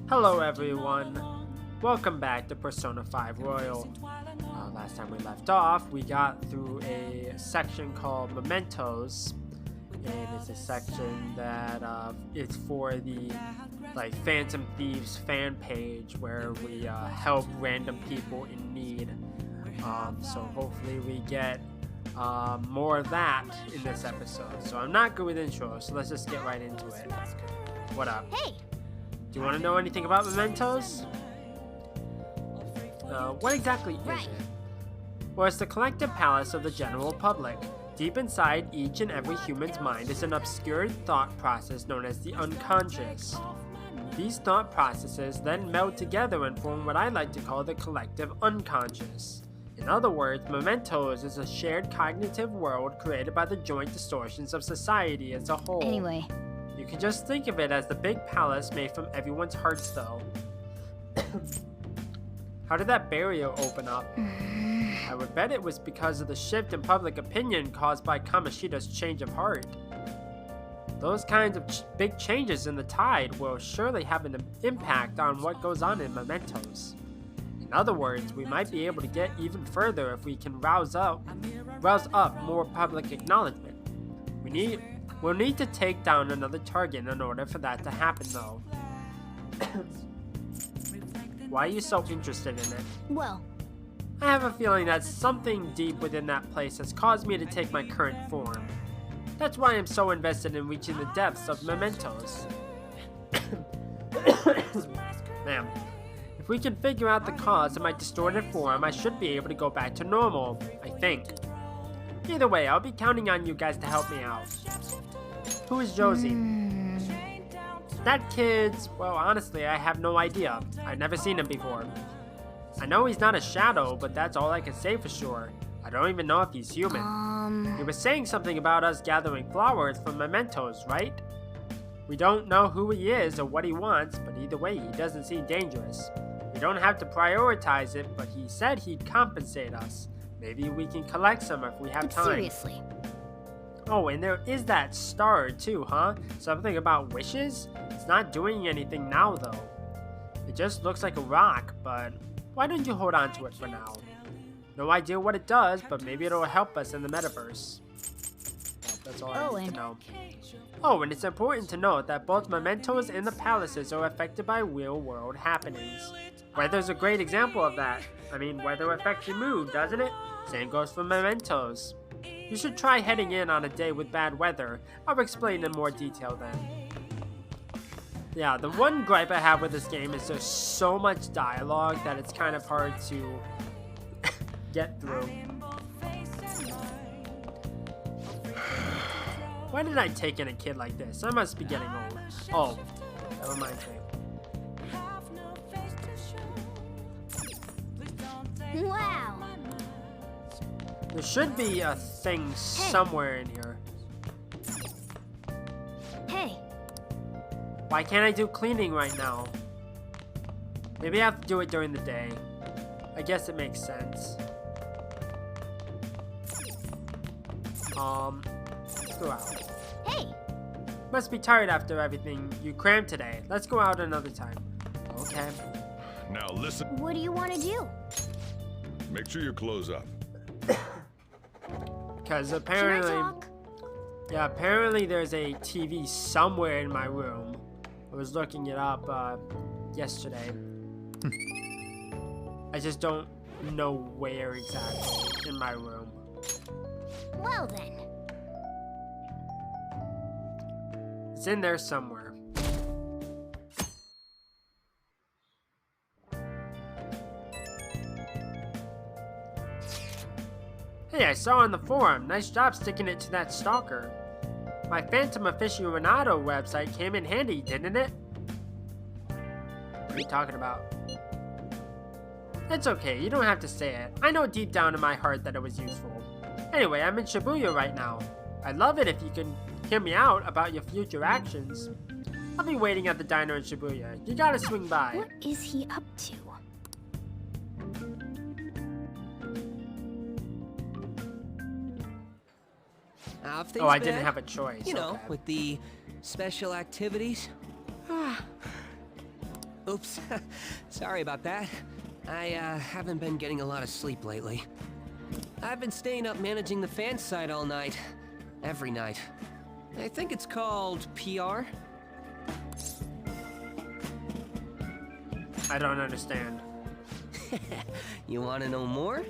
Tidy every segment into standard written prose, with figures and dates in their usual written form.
Hello everyone, welcome back to Persona 5 Royal. Last time we left off, we got through a section called Mementos, and it's a section that is for the Phantom Thieves fan page where we help random people in need. So hopefully we get more of that in this episode. So I'm not good with intros, so let's just get right into it. What up? Hey! Do you want to know anything about Mementos? What exactly is it? Well, it's the collective palace of the general public. Deep inside each and every human's mind is an obscure thought process known as the unconscious. These thought processes then meld together and form what I like to call the collective unconscious. In other words, Mementos is a shared cognitive world created by the joint distortions of society as a whole. Anyway. You can just think of it as the big palace made from everyone's hearts, though. How did that barrier open up? I would bet it was because of the shift in public opinion caused by Kamoshida's change of heart. Those kinds of big changes in the tide will surely have an impact on what goes on in Mementos. In other words, we might be able to get even further if we can rouse up more public acknowledgement. We'll need to take down another target in order for that to happen, though. Why are you so interested in it? Well, I have a feeling that something deep within that place has caused me to take my current form. That's why I'm so invested in reaching the depths of Mementos. Ma'am, if we can figure out the cause of my distorted form, I should be able to go back to normal, I think. Either way, I'll be counting on you guys to help me out. Who is Josie? That kid's... well, honestly, I have no idea. I've never seen him before. I know he's not a shadow, but that's all I can say for sure. I don't even know if he's human. He was saying something about us gathering flowers from Mementos, right? We don't know who he is or what he wants, but either way, he doesn't seem dangerous. We don't have to prioritize it, but he said he'd compensate us. Maybe we can collect some if we have time. Seriously. Oh, and there is that star too, huh? Something about wishes? It's not doing anything now, though. It just looks like a rock, but why don't you hold on to it for now? No idea what it does, but maybe it'll help us in the metaverse. That's all I need to know. Oh, and it's important to note that both Mementos and the palaces are affected by real-world happenings. Weather's a great example of that. I mean, weather affects your mood, doesn't it? Same goes for Mementos. You should try heading in on a day with bad weather. I'll explain in more detail then. Yeah, the one gripe I have with this game is there's so much dialogue that it's kind of hard to get through. Why did I take in a kid like this? I must be getting old. Oh, that reminds me. Wow. There should be a thing somewhere in here. Hey. Why can't I do cleaning right now? Maybe I have to do it during the day. I guess it makes sense. Let's go out. Hey. Must be tired after everything you crammed today. Let's go out another time. Okay. Now listen. What do you want to do? Make sure you close up. Because Can I apparently... talk? yeah, apparently there's a TV somewhere in my room. I was looking it up yesterday. I just don't know where exactly in my room. Well then. It's in there somewhere. Hey, I saw on the forum. Nice job sticking it to that stalker. My Phantom Aficionado website came in handy, didn't it? What are you talking about? It's okay, you don't have to say it. I know deep down in my heart that it was useful. Anyway, I'm in Shibuya right now. I'd love it if you can hear me out about your future actions. I'll be waiting at the diner in Shibuya. You gotta swing by. What is he up to? Oh, I didn't have a choice. You know, okay. with the special activities. Oops. Sorry about that. I haven't been getting a lot of sleep lately. I've been staying up managing the fan site all night. Every night. I think it's called PR. I don't understand. You want to know more?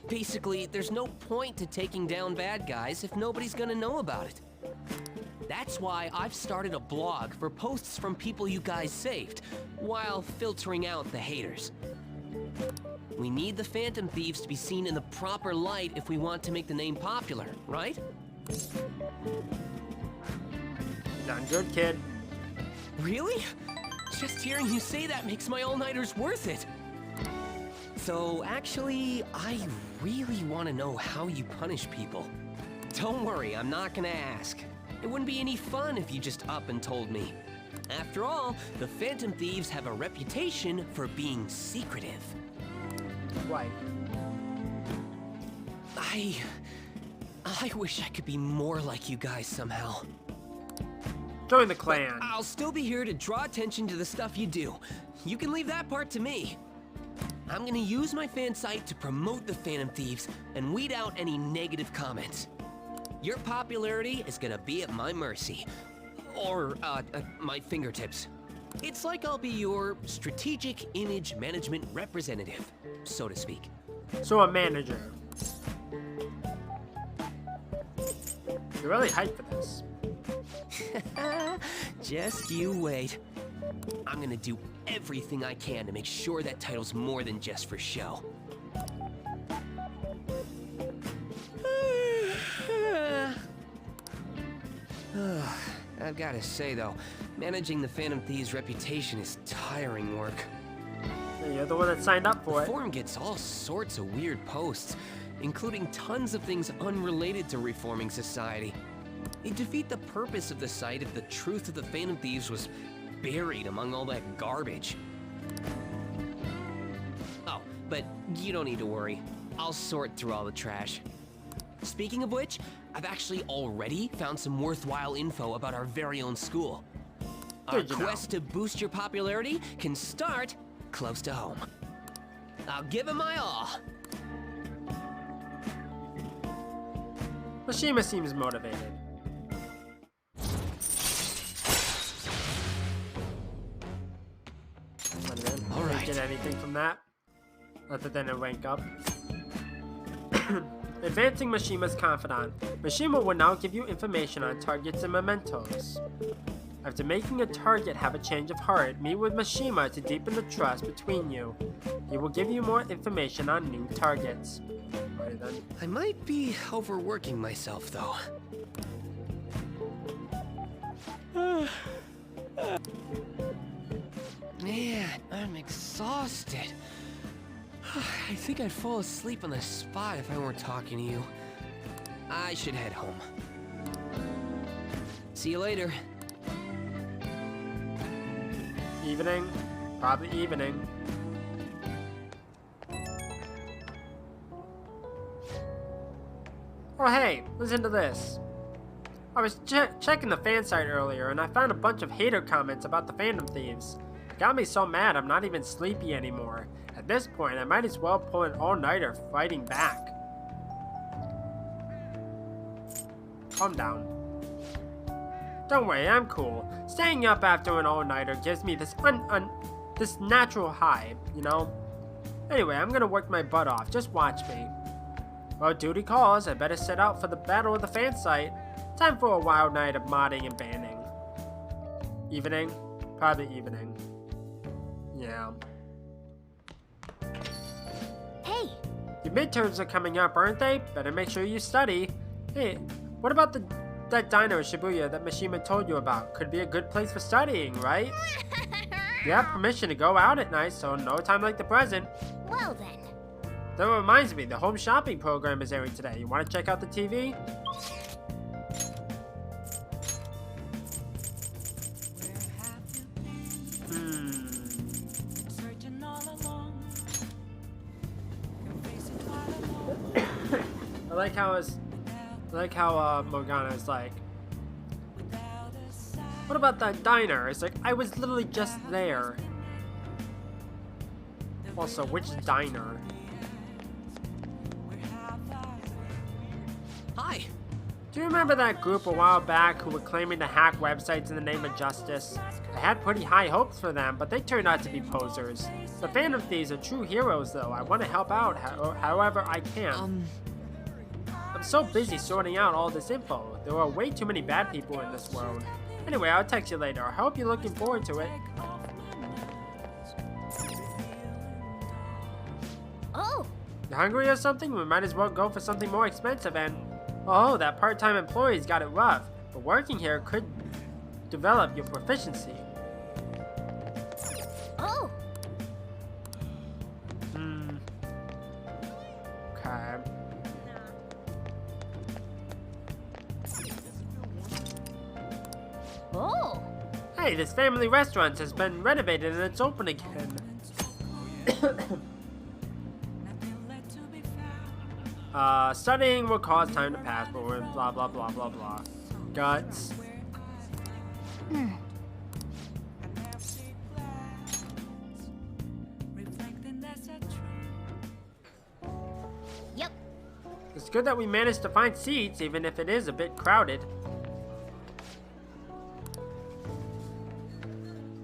Basically, there's no point to taking down bad guys if nobody's gonna know about it. That's why I've started a blog for posts from people you guys saved, while filtering out the haters. We need the Phantom Thieves to be seen in the proper light if we want to make the name popular, right? Done good, kid. Really? Just hearing you say that makes my all-nighters worth it. So, actually, I really want to know how you punish people. Don't worry, I'm not gonna ask. It wouldn't be any fun if you just up and told me. After all, the Phantom Thieves have a reputation for being secretive. Why? I wish I could be more like you guys somehow. Join the clan. I'll still be here to draw attention to the stuff you do. You can leave that part to me. I'm gonna use my fan site to promote the Phantom Thieves and weed out any negative comments. Your popularity is gonna be at my mercy. Or, my fingertips. It's like I'll be your strategic image management representative, so to speak. So a manager. You're really hyped for this. Just you wait. I'm gonna do everything I can to make sure that title's more than just for show. I've gotta say though, managing the Phantom Thieves' reputation is tiring work. You're the one that signed up for The it. forum gets all sorts of weird posts, including tons of things unrelated to reforming society. It'd defeat the purpose of the site if the truth of the Phantom Thieves was buried among all that garbage. Oh, but you don't need to worry. I'll sort through all the trash. Speaking of which, I've actually already found some worthwhile info about our very own school. Our Good to know. quest to boost your popularity can start close to home. I'll give it my all. Mishima seems motivated. All right. Didn't get anything from that, other than a rank up. Advancing Mishima's confidant. Mishima will now give you information on targets and mementos. After making a target have a change of heart, meet with Mishima to deepen the trust between you. He will give you more information on new targets. Alright then. I might be overworking myself, though. Man, I'm exhausted. I think I'd fall asleep on the spot if I weren't talking to you. I should head home. See you later. Evening. Probably evening. Oh hey, listen to this. I was checking the fan site earlier and I found a bunch of hater comments about the Phantom Thieves. It got me so mad I'm not even sleepy anymore. At this point, I might as well pull an all-nighter fighting back. Calm down. Don't worry, I'm cool. Staying up after an all-nighter gives me this this natural high, you know? Anyway, I'm gonna work my butt off. Just watch me. Well, duty calls. I better set out for the battle of the fan site. Time for a wild night of modding and banning. Evening? Probably evening. Yeah. Hey, Your midterms are coming up, aren't they? Better make sure you study. Hey, what about that diner in Shibuya that Mishima told you about? Could be a good place for studying, right? You have permission to go out at night, so no time like the present. well then. That reminds me, the home shopping program is airing today. You want to check out the TV? I like how Morgana is like, What about that diner? It's like, I was literally just there. Also, which diner? Hi. Do you remember that group a while back who were claiming to hack websites in the name of justice? I had pretty high hopes for them, but they turned out to be posers. The Phantom Thieves are true heroes, though. I want to help out however I can. I'm so busy sorting out all this info. There are way too many bad people in this world. Anyway, I'll text you later. I hope you're looking forward to it. Oh, You hungry or something? We might as well go for something more expensive and... Oh, that part-time employee's got it rough, but working here could develop your proficiency. oh, Okay. oh. Hey, this family restaurant has been renovated and it's open again. Studying will cause time to pass, but we're blah blah blah blah blah. Guts. Yep. It's good that we managed to find seats, even if it is a bit crowded.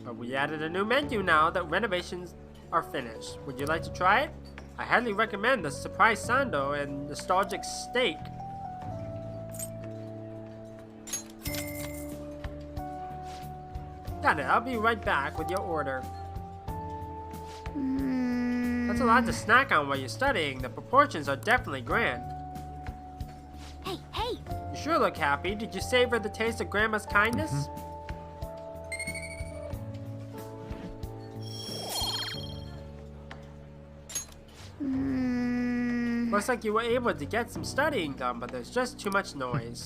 But we added a new menu now that renovations are finished. Would you like to try it? I highly recommend the surprise sando and nostalgic steak. Got it. I'll be right back with your order. That's a lot to snack on while you're studying. The proportions are definitely grand. Hey, hey. You sure look happy. Did you savor the taste of Grandma's kindness? Looks like you were able to get some studying done, but there's just too much noise.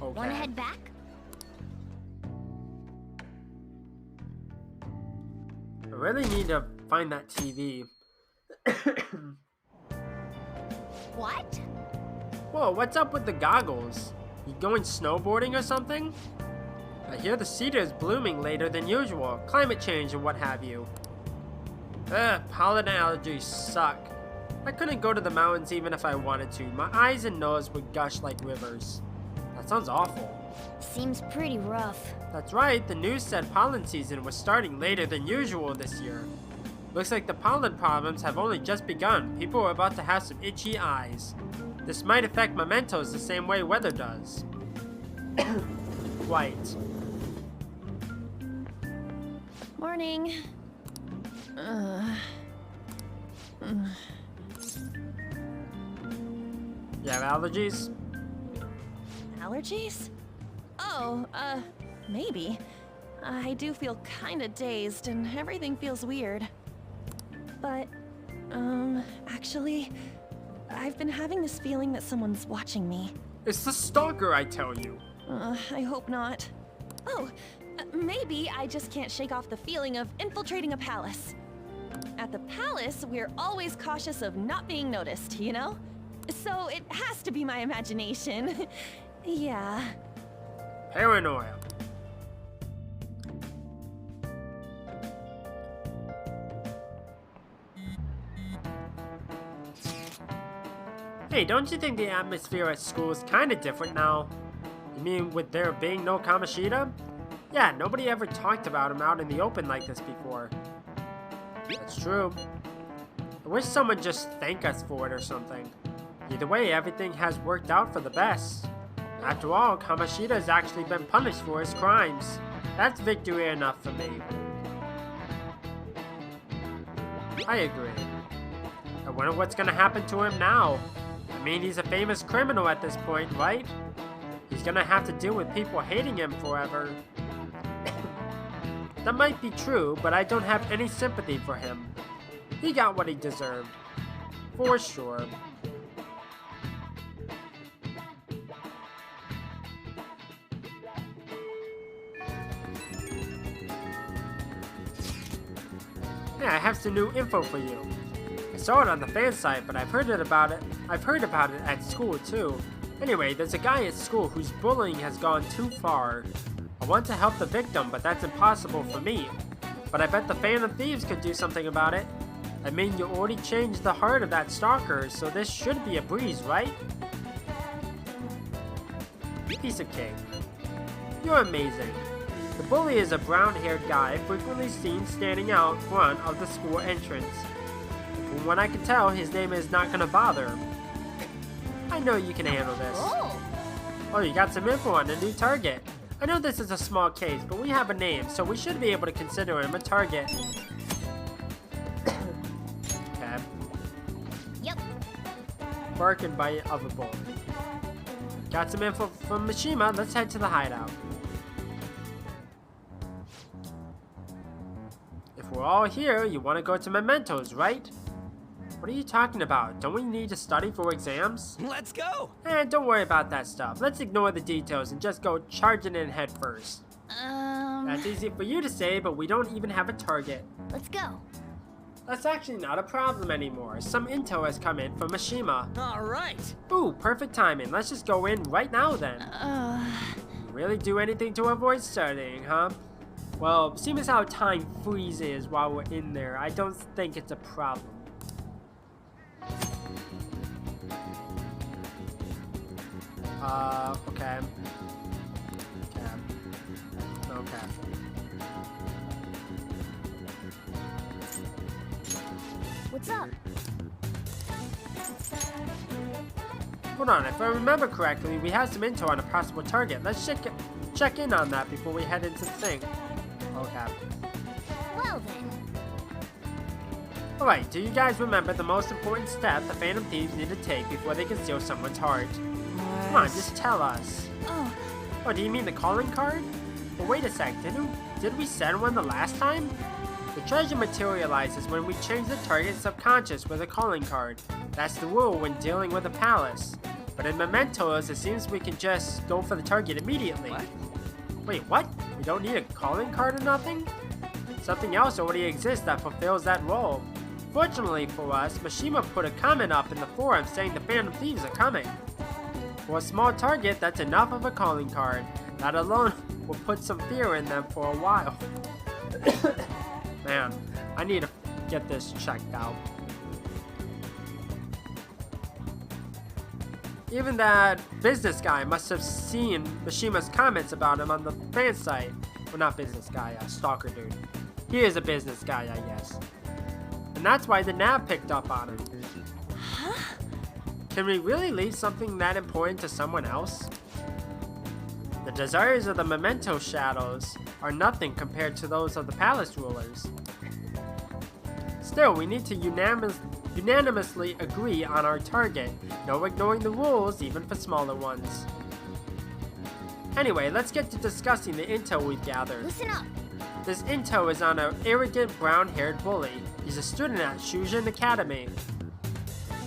Wanna Okay. head back? I really need to find that TV. What? Whoa, what's up with the goggles? You going snowboarding or something? I hear the cedar is blooming later than usual. Climate change and what have you. Ugh, pollen allergies suck. I couldn't go to the mountains even if I wanted to. My eyes and nose would gush like rivers. That sounds awful. Seems pretty rough. That's right, the news said pollen season was starting later than usual this year. Looks like the pollen problems have only just begun. People are about to have some itchy eyes. This might affect mementos the same way weather does. White. Morning. You have allergies? Allergies? Oh, maybe. I do feel kinda dazed and everything feels weird. But, actually, I've been having this feeling that someone's watching me. It's the stalker, I tell you. I hope not. Oh, maybe I just can't shake off the feeling of infiltrating a palace. At the palace, we're always cautious of not being noticed, you know? So it has to be my imagination. Yeah. Paranoia. Hey, don't you think the atmosphere at school is kind of different now? You mean with there being no Kamoshida? Yeah, nobody ever talked about him out in the open like this before. That's true. I wish someone just thank us for it or something. Either way, everything has worked out for the best. After all, Kamoshida has actually been punished for his crimes. That's victory enough for me. I agree. I wonder what's gonna happen to him now. I mean, he's a famous criminal at this point, right? He's gonna have to deal with people hating him forever. That might be true, but I don't have any sympathy for him. He got what he deserved. For sure. Yeah, I have some new info for you. I saw it on the fan site, but I've heard about it at school too. Anyway, there's a guy at school whose bullying has gone too far. I want to help the victim, but that's impossible for me. But I bet the Phantom Thieves could do something about it. I mean, you already changed the heart of that stalker, so this should be a breeze, right? Piece of cake. You're amazing. The bully is a brown-haired guy frequently seen standing out front of the school entrance. From what I can tell, his name is not gonna bother. I know you can handle this. Oh, you got some info on a new target. I know this is a small case, but we have a name, so we should be able to consider him a target. Okay. Yep. Bark and bite of a bull. Got some info from Mishima. Let's head to the hideout. If we're all here, you want to go to Mementos, right? What are you talking about? Don't we need to study for exams? Let's go! Don't worry about that stuff. Let's ignore the details and just go charging in head first. That's easy for you to say, but we don't even have a target. Let's go. That's actually not a problem anymore. Some intel has come in from Mishima. Alright! Ooh, perfect timing. Let's just go in right now then. You really do anything to avoid studying, huh? Well, seeing as how time freezes while we're in there, I don't think it's a problem. Okay. Okay. What's up? Hold on, if I remember correctly, we have some intel on a possible target. Let's check in on that before we head into the thing. Okay. Well then. Alright, do you guys remember the most important step the Phantom Thieves need to take before they can steal someone's heart? Come on, just tell us. Oh, do you mean the calling card? But wait a sec, did we send one the last time? The treasure materializes when we change the target's subconscious with a calling card. That's the rule when dealing with a palace. But in Mementos, it seems we can just go for the target immediately. What? Wait, what? We don't need a calling card or nothing? Something else already exists that fulfills that role. Fortunately for us, Mishima put a comment up in the forum saying the Phantom Thieves are coming. For a small target, that's enough of a calling card. That alone will put some fear in them for a while. Man, I need to get this checked out. Even that business guy must have seen Mishima's comments about him on the fan site. Well, not business guy, stalker dude. He is a business guy, I guess. And that's why the nav picked up on him. Huh? Can we really leave something that important to someone else? The desires of the Memento Shadows are nothing compared to those of the palace rulers. Still, we need to unanimously agree on our target, no ignoring the rules even for smaller ones. Anyway, let's get to discussing the intel we've gathered. Listen up. This intel is on an arrogant brown-haired bully. He's a student at Shujin Academy.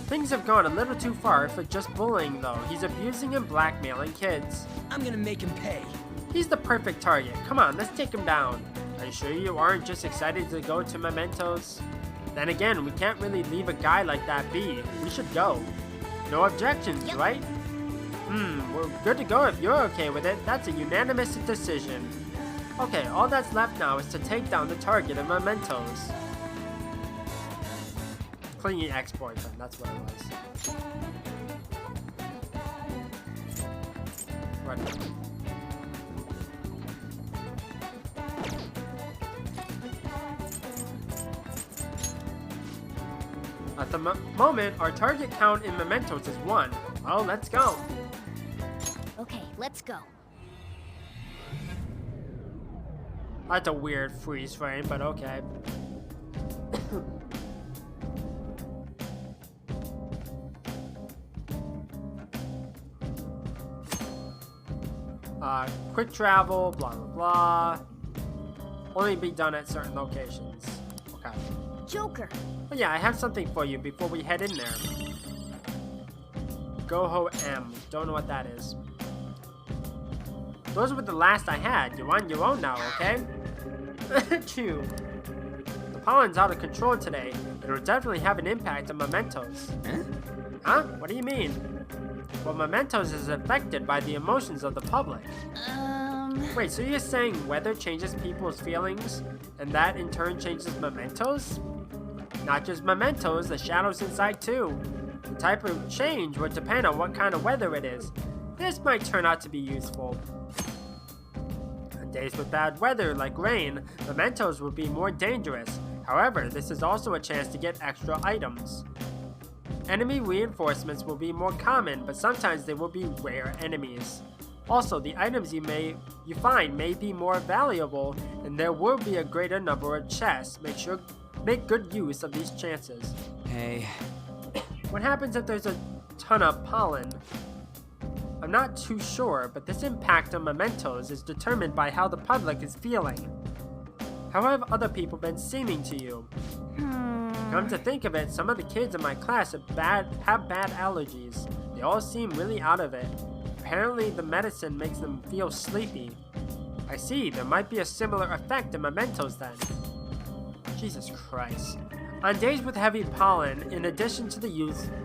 Things have gone a little too far for just bullying though. He's abusing and blackmailing kids. I'm gonna make him pay. He's the perfect target. Come on, let's take him down. Are you sure you aren't just excited to go to Mementos? Then again, we can't really leave a guy like that be. We should go. No objections, Yep. right? We're good to go if you're okay with it. That's a unanimous decision. Okay, all that's left now is to take down the target of Mementos. Clingy ex-boyfriend, that's what it was. Right. At the moment, our target count in Mementos is 1. Well, let's go. Okay, let's go. That's a weird freeze frame, but okay. Quick travel, blah blah blah. Only be done at certain locations. Okay. Joker. But yeah, I have something for you before we head in there. Goho M. Don't know what that is. Those were the last I had. You're on your own now, okay? Chew. The pollen's out of control today, it'll definitely have an impact on mementos. Huh? What do you mean? Well, mementos is affected by the emotions of the public. Wait, so you're saying weather changes people's feelings, and that in turn changes mementos? Not just mementos, the shadows inside too. The type of change would depend on what kind of weather it is. This might turn out to be useful. On days with bad weather, like rain, mementos would be more dangerous. However, this is also a chance to get extra items. Enemy reinforcements will be more common, but sometimes they will be rare enemies. Also, the items you find may be more valuable, and there will be a greater number of chests. Make good use of these chances. Hey. What happens if there's a ton of pollen? I'm not too sure, but this impact on mementos is determined by how the public is feeling. How have other people been seeming to you? Come to think of it, some of the kids in my class have bad allergies. They all seem really out of it. Apparently the medicine makes them feel sleepy. I see, there might be a similar effect in mementos then. Jesus Christ. On days with heavy pollen, in addition to the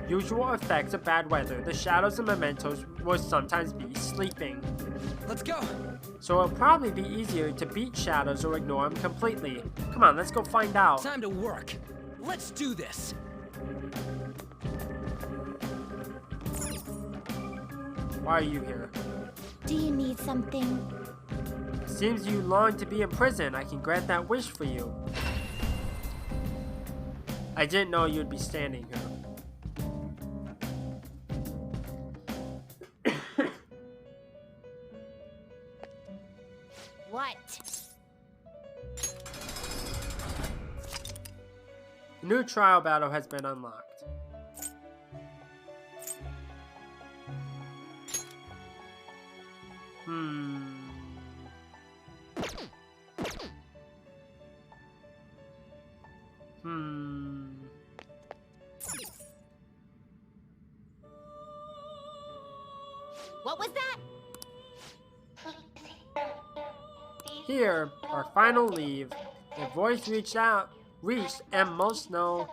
usual effects of bad weather, the shadows and mementos will sometimes be sleeping. Let's go. So it'll probably be easier to beat shadows or ignore them completely. Come on, let's go find out. Time to work. Let's do this. Why are you here? Do you need something? Seems you long to be in prison. I can grant that wish for you. I didn't know you'd be standing here. What? A new trial battle has been unlocked. What was that? Here, our final leave. The voice reached and most know,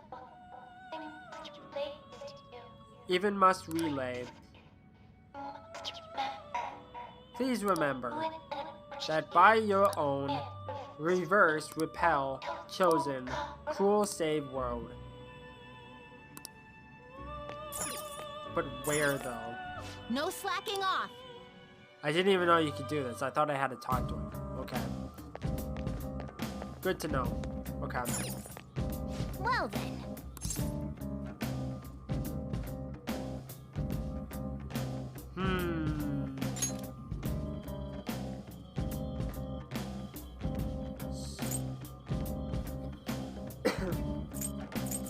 even must relay. Please remember that by your own reverse, repel, chosen, cruel save world. But where though? No slacking off. I didn't even know you could do this. I thought I had to talk to him. Okay. Good to know. Okay. Well then.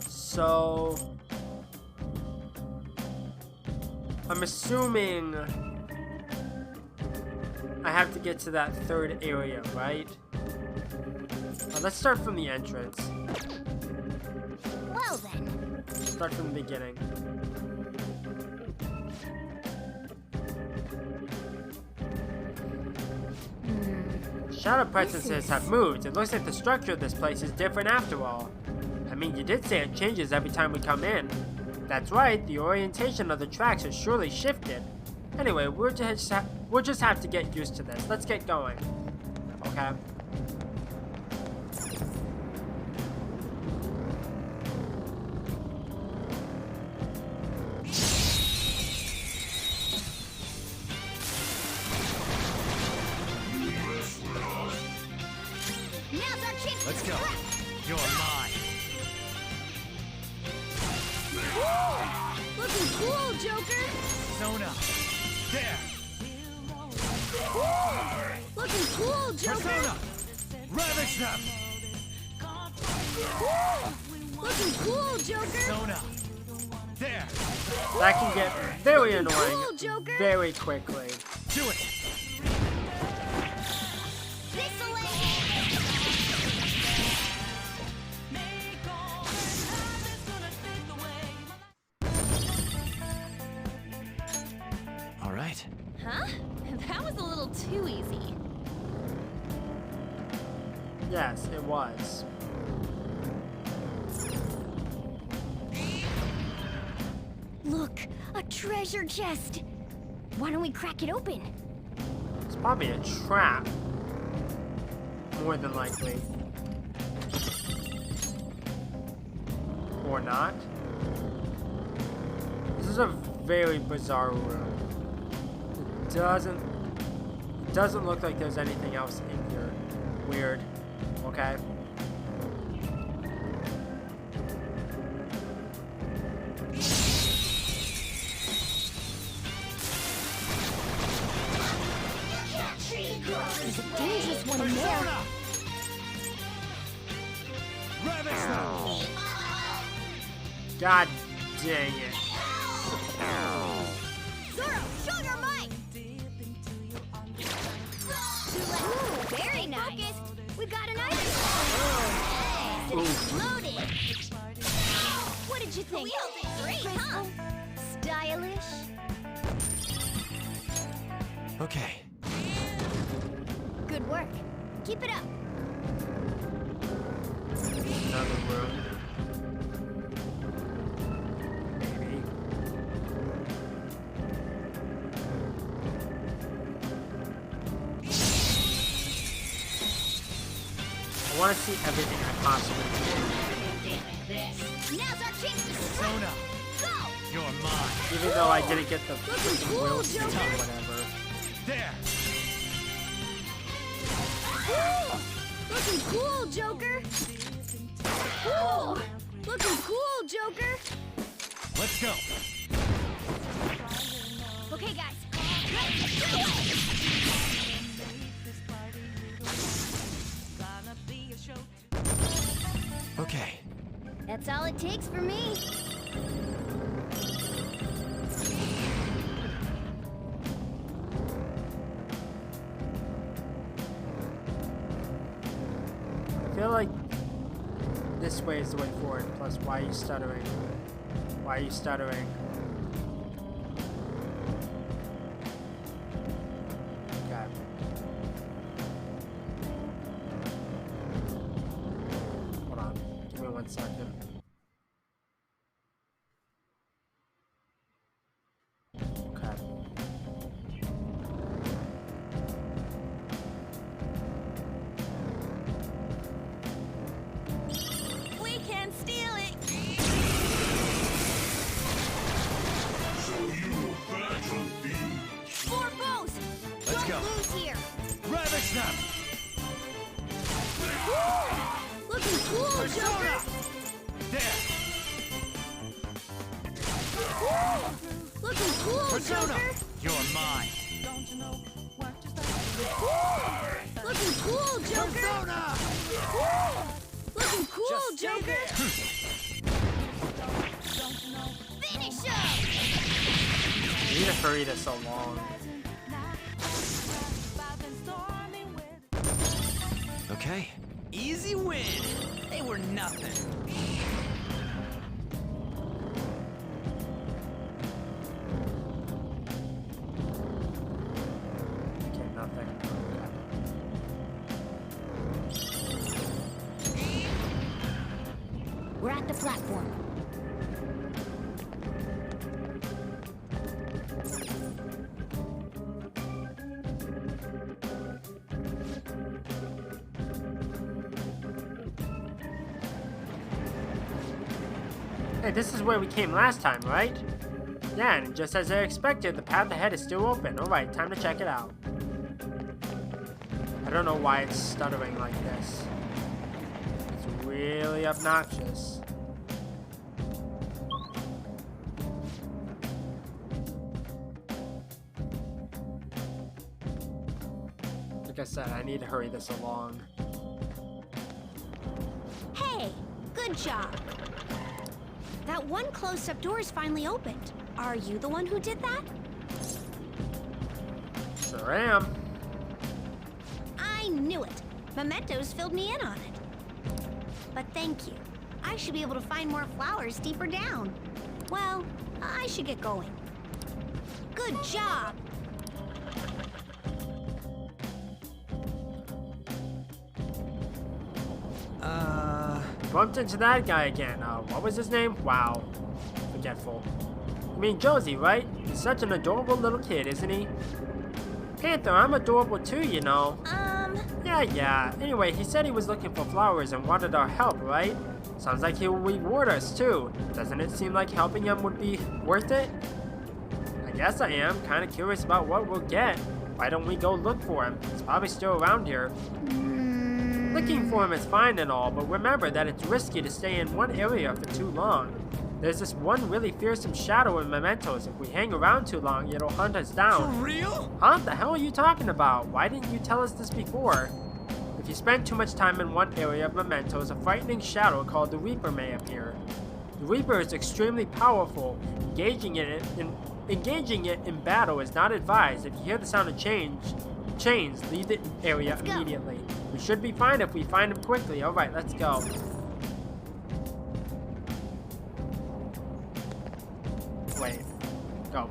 So I'm assuming I have to get to that third area, right? Let's start from the entrance. Well then. Start from the beginning. Shadow presences have moved. It looks like the structure of this place is different after all. I mean, you did say it changes every time we come in. That's right, the orientation of the tracks has surely shifted. Anyway, we'll just have to get used to this. Let's get going. Okay. Now's our chance. Let's go. You're mine. Looking cool, Joker! Zona. There. Looking cool, Joker! Persona. Ravage them. Looking cool, Joker! Zona. There. That can get very Cool, annoying Joker! very quickly. Do it. All right. Huh? That was a little too easy. Yes, it was. treasure chest. Why don't we crack it open? It's probably a trap. More than likely. Or not. This is a very bizarre room. It doesn't look like there's anything else in here. Weird. Okay. There's a dangerous one in there. Ravage them! God dang it. Zoro, show your might! Ooh, very nice. We got an item. It exploded. What did you think? Great, huh? Stylish. Okay. Good work. Keep it up. Another room. Maybe. I want to see everything I possibly Now's our chance to strike. Sona, Go! you're mine. can. Even though I didn't get the freaking cool, will suit or Joker. whatever. There! Looking cool, Joker. Cool. Looking cool, Joker. Let's go! Okay, guys. Ready? Get away! Okay. That's all it takes for me. I feel like this way is the way forward. Plus, why are you stuttering? Why are you stuttering? Okay. Hold on. Give me 1 second. Okay. We can steal it. More bows. Let's Don't go. lose here. Ravage them! Looking cool, Joker. There! Looking cool, Persona! Joker. You're mine. Looking cool, Joker. Persona! Looking cool, Just stay Joker. there. Finish him. I need to hurry this along. Okay. Easy win. They were nothing. Okay, nothing. We're at the platform. Hey, this is where we came last time, right? Yeah, and just as I expected, the path ahead is still open. Alright, time to check it out. I don't know why it's stuttering like this. It's really obnoxious. Like I said, I need to hurry this along. Hey, good job. That one closed-up door is finally opened. Are you the one who did that? Sure am. I knew it. Mementos filled me in on it. But thank you. I should be able to find more flowers deeper down. Well, I should get going. Good job! Bumped into that guy again. What was his name? Wow. Forgetful. mean Josie, right? He's such an adorable little kid, isn't he? Panther, I'm adorable too, you know. Yeah. Anyway, he said he was looking for flowers and wanted our help, right? Sounds like he will reward us too. Doesn't it seem like helping him would be worth it? I guess I am. Kind of curious about what we'll get. Why don't we go look for him? He's probably still around here. Looking for him is fine and all, but remember that it's risky to stay in one area for too long. There's this one really fearsome shadow in Mementos. If we hang around too long, it'll hunt us down. For real? Huh? The hell are you talking about? Why didn't you tell us this before? If you spend too much time in one area of Mementos, a frightening shadow called the Reaper may appear. The Reaper is extremely powerful. Engaging it in battle is not advised. If you hear the sound of chains, leave the area immediately. We should be fine if we find him quickly. Alright, let's go. Wait. Go.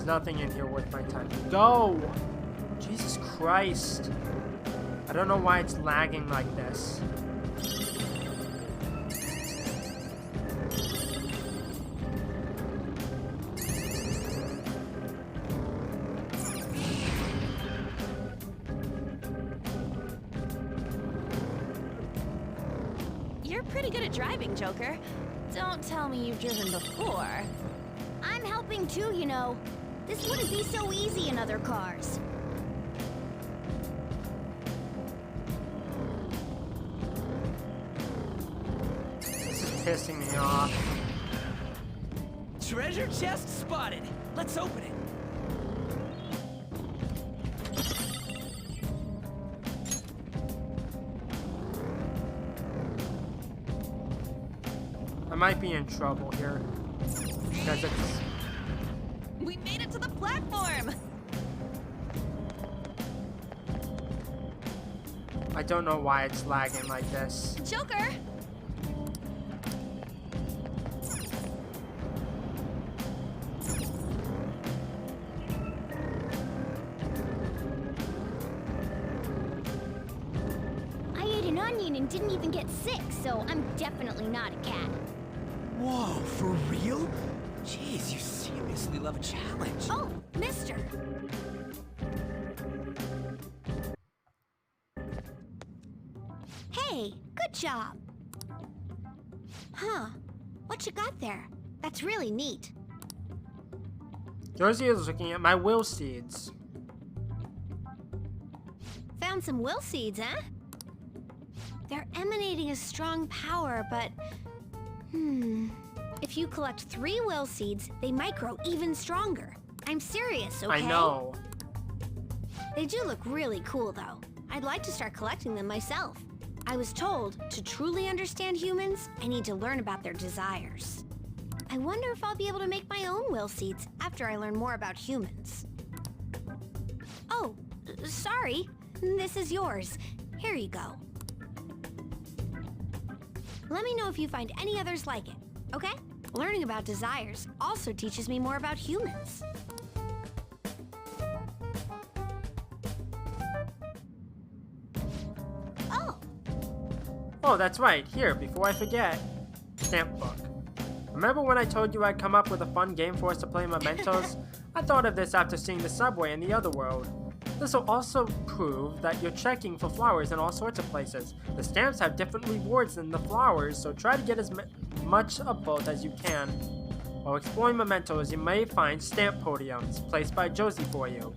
Nothing in here worth my time. Go! Jesus Christ. I don't know why it's lagging like this. You're pretty good at driving, Joker. Don't tell me you've driven before. I'm helping too, you know. This wouldn't be so easy in other cars. This is pissing me off. Treasure chest spotted. Let's open it. I might be in trouble here. Because it's... We made it to the platform! I don't know why it's lagging like this. Joker! I ate an onion and didn't even get sick, so I'm definitely not a cat. Whoa, for real? Jeez, you seriously love a challenge. Oh, mister. Hey, good job. Huh. What you got there? That's really neat. Josie is looking at my will seeds. Found some will seeds, huh? They're emanating a strong power, but... If you collect 3 will seeds, they might grow even stronger. I'm serious, okay? I know. They do look really cool, though. I'd like to start collecting them myself. I was told, to truly understand humans, I need to learn about their desires. I wonder if I'll be able to make my own will seeds after I learn more about humans. Oh, sorry. This is yours. Here you go. Let me know if you find any others like it, okay? Learning about desires also teaches me more about humans. Oh, that's right. Here, before I forget. Stamp book. Remember when I told you I'd come up with a fun game for us to play Mementos? I thought of this after seeing the subway in the other world. This will also prove that you're checking for flowers in all sorts of places. The stamps have different rewards than the flowers, so try to get as much of both as you can. While exploring Mementos, you may find stamp podiums placed by Josie for you.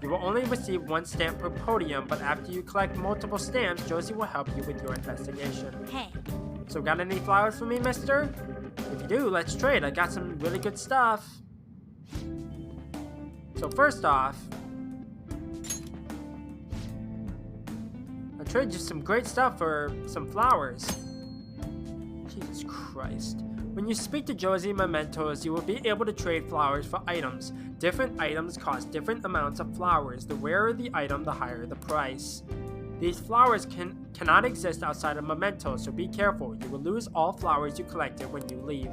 You will only receive 1 stamp per podium, but after you collect multiple stamps, Josie will help you with your investigation. Hey. So got any flowers for me, mister? If you do, let's trade. I got some really good stuff. So first off, I'll trade you some great stuff for some flowers. Jesus Christ. When you speak to Josie Mementos, you will be able to trade flowers for items. Different items cost different amounts of flowers. The rarer the item, the higher the price. These flowers cannot exist outside of Mementos, so be careful. You will lose all flowers you collected when you leave.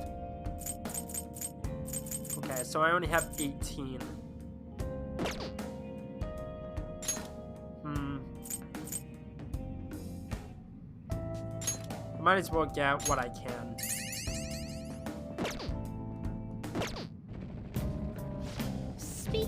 Okay, so I only have 18. Might as well get what I can.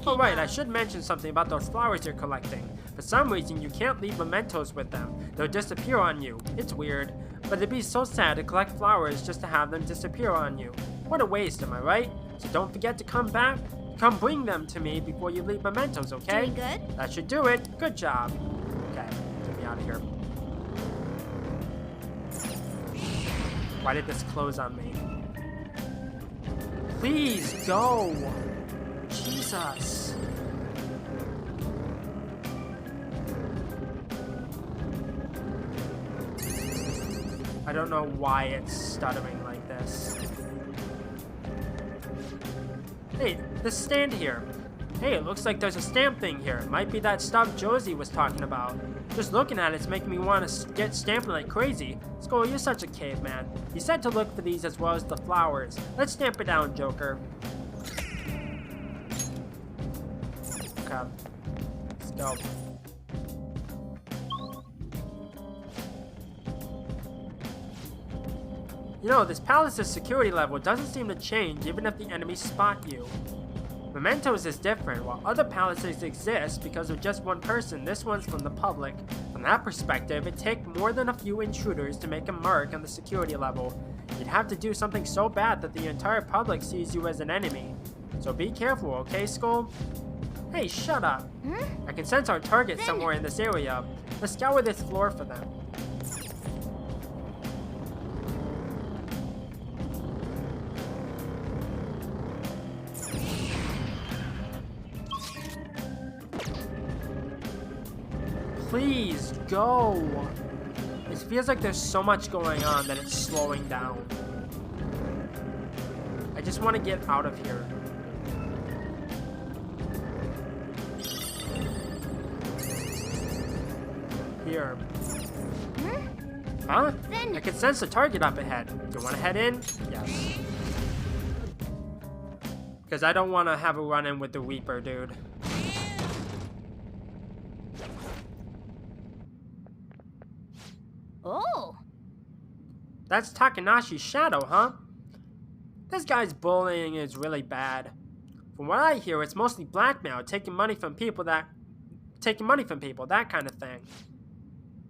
Oh right, I should mention something about those flowers you're collecting. For some reason, you can't leave mementos with them. They'll disappear on you. It's weird, but it'd be so sad to collect flowers just to have them disappear on you. What a waste, am I right? So don't forget to come back. Come bring them to me before you leave mementos, okay? Doing good? That should do it. Good job. Okay, get me out of here. Why did this close on me? Please, go! Jesus. I don't know why it's stuttering like this. Hey, this stand here. Hey, it looks like there's a stamp thing here. It might be that stuff Josie was talking about. Just looking at it's making me want to get stamping like crazy. Skull, you're such a caveman. You said to look for these as well as the flowers. Let's stamp it down, Joker. Okay. Let's go. You know, this palace's security level doesn't seem to change even if the enemies spot you. Mementos is different. While other palaces exist because of just one person, this one's from the public. From that perspective, it takes more than a few intruders to make a mark on the security level. You'd have to do something so bad that the entire public sees you as an enemy. So be careful, okay, Skull? Hey, shut up. I can sense our target somewhere in this area. Let's scour this floor for them. Please, go! It feels like there's so much going on that it's slowing down. I just want to get out of here. Here. Huh? I can sense the target up ahead. Do you want to head in? Yes. Because I don't want to have a run-in with the Reaper, dude. Oh. That's Takanashi's shadow, huh? This guy's bullying is really bad. From what I hear, it's mostly blackmail, taking money from people, that kind of thing.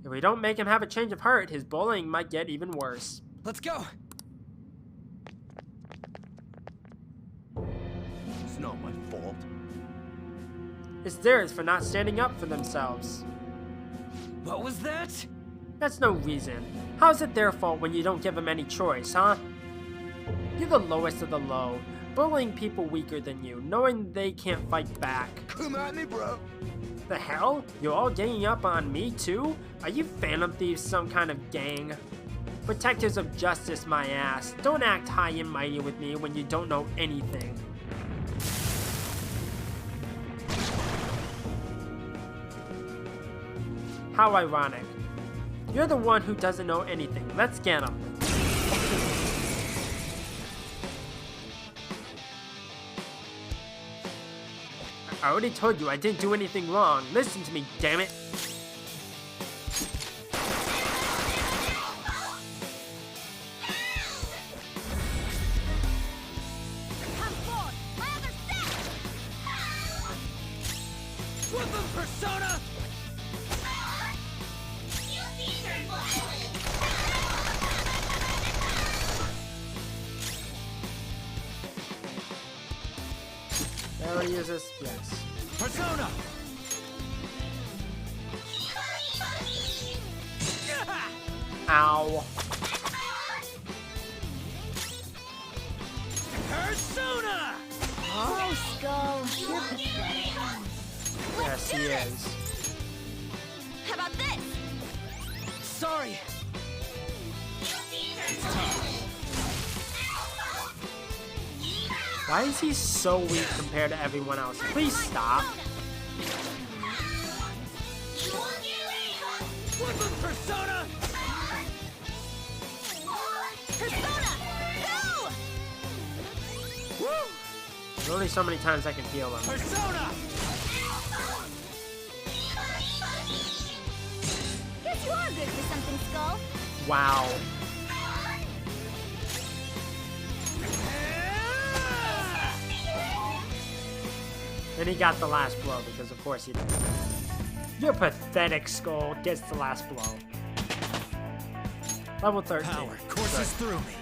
If we don't make him have a change of heart, his bullying might get even worse. Let's go. It's not my fault. It's theirs for not standing up for themselves. What was that? That's no reason. How's it their fault when you don't give them any choice, huh? You're the lowest of the low, bullying people weaker than you, knowing they can't fight back. Come at me, bro. The hell? You're all ganging up on me too? Are you Phantom Thieves some kind of gang? Protectors of justice, my ass. Don't act high and mighty with me when you don't know anything. How ironic. You're the one who doesn't know anything. Let's get him. I already told you I didn't do anything wrong. Listen to me, damn it. Come forward. My other set. Whoop him, Persona! Never use this. Yes. Persona! Ow. Persona! Oh, Skull. You're pathetic. Yes, he is. How about this? Sorry. Why is he so weak compared to everyone else? Please stop. Woodland Persona! Persona! Go! Woo! There's only so many times I can heal him. Persona! Guess you are good for something, Skull. Wow. And he got the last blow because of course he did. Your pathetic Skull gets the last blow. Level 13. Power courses through me.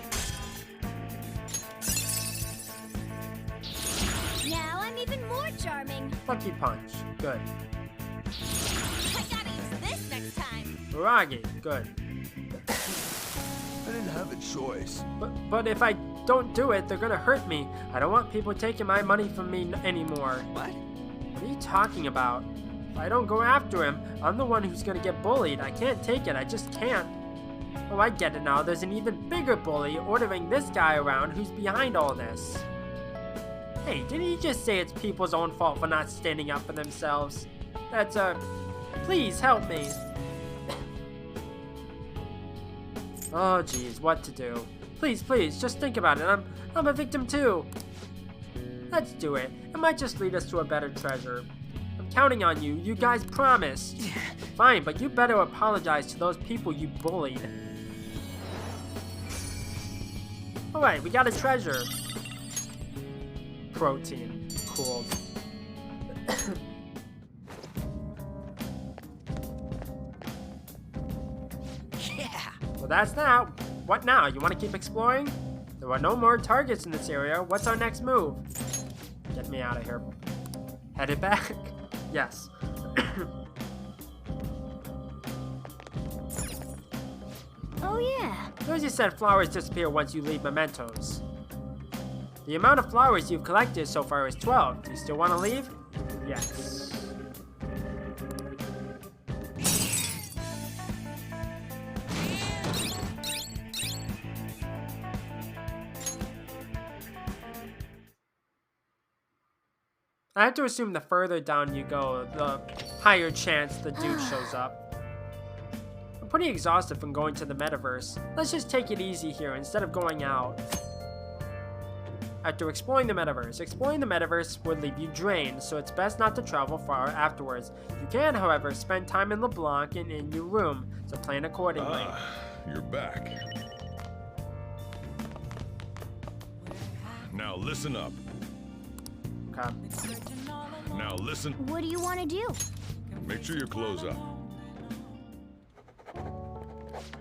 Now I'm even more charming. Lucky Punch. Good. I gotta use this next time. Uragi. Good. I didn't have a choice. But if I don't do it, they're gonna hurt me. I don't want people taking my money from me anymore. What? What are you talking about? If I don't go after him, I'm the one who's gonna get bullied. I can't take it. I just can't. Oh, I get it now. There's an even bigger bully ordering this guy around who's behind all this. Hey, didn't he just say it's people's own fault for not standing up for themselves? That's please help me. Oh, geez, what to do? Please, please, just think about it. I'm a victim too. Let's do it. It might just lead us to a better treasure. I'm counting on you. You guys promised. Fine, but you better apologize to those people you bullied. Alright, we got a treasure. Protein. Cool. Yeah! Well, that's now. What now? You want to keep exploring? There are no more targets in this area. What's our next move? Get me out of here. Headed back? Yes. Oh yeah. Rosie said flowers disappear once you leave mementos. The amount of flowers you've collected so far is 12. Do you still want to leave? Yes. I have to assume the further down you go, the higher chance the dude shows up. I'm pretty exhausted from going to the metaverse. Let's just take it easy here instead of going out. After exploring the metaverse would leave you drained, so it's best not to travel far afterwards. You can, however, spend time in LeBlanc and in your room, so plan accordingly. You're back. Now listen up. Okay. Now listen. What do you want to do? Make sure you close up.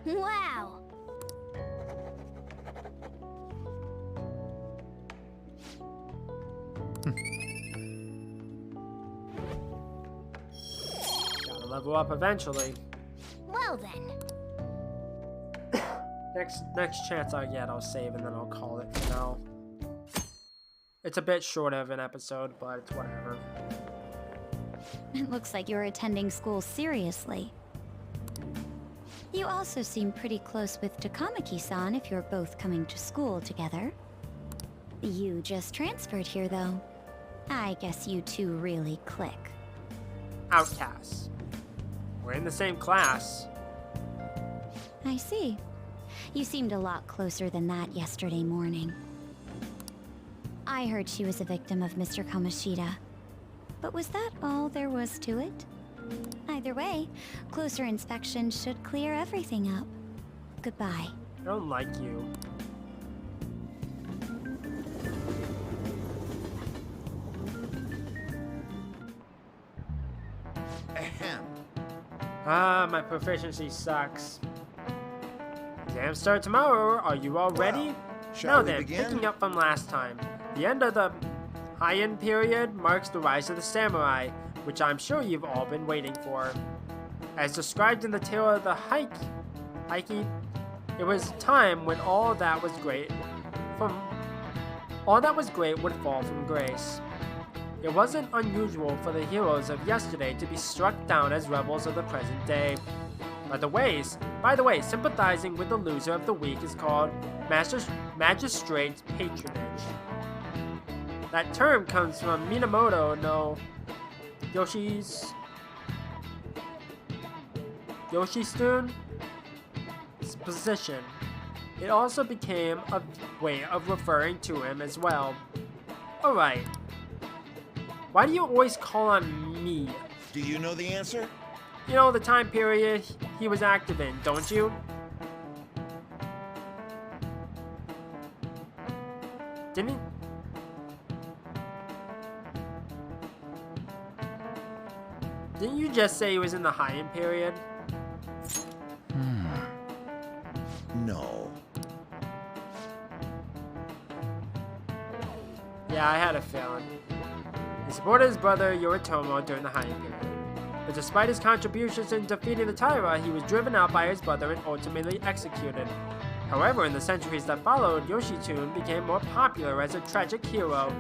Wow. Gotta level up eventually. Well then. Next chance I get, I'll save and then I'll call it for now. It's a bit short of an episode, but it's whatever. It looks like you're attending school seriously. You also seem pretty close with Takamaki-san if you're both coming to school together. You just transferred here, though. I guess you two really click. Outcasts. We're in the same class. I see. You seemed a lot closer than that yesterday morning. I heard she was a victim of Mr. Kamoshida. But was that all there was to it? Either way, closer inspection should clear everything up. Goodbye. I don't like you. Ahem. Ah, my proficiency sucks. Exams start tomorrow. Are you all ready? Well, shall Now we then, begin? picking up from last time. The end of the Heian period marks the rise of the samurai, which I'm sure you've all been waiting for. As described in the tale of the Heike, it was time when all that was great would fall from grace. It wasn't unusual for the heroes of yesterday to be struck down as rebels of the present day. By the way, sympathizing with the loser of the week is called magistrate's patronage. That term comes from Minamoto no Yoshitsune position. It also became a way of referring to him as well. Alright. Why do you always call on me? Do you know the answer? You know the time period he was active in, don't you? Didn't he? Didn't you just say he was in the Heian period? No. Yeah, I had a feeling. He supported his brother Yoritomo during the Heian period. But despite his contributions in defeating the Taira, he was driven out by his brother and ultimately executed. However, in the centuries that followed, Yoshitsune became more popular as a tragic hero.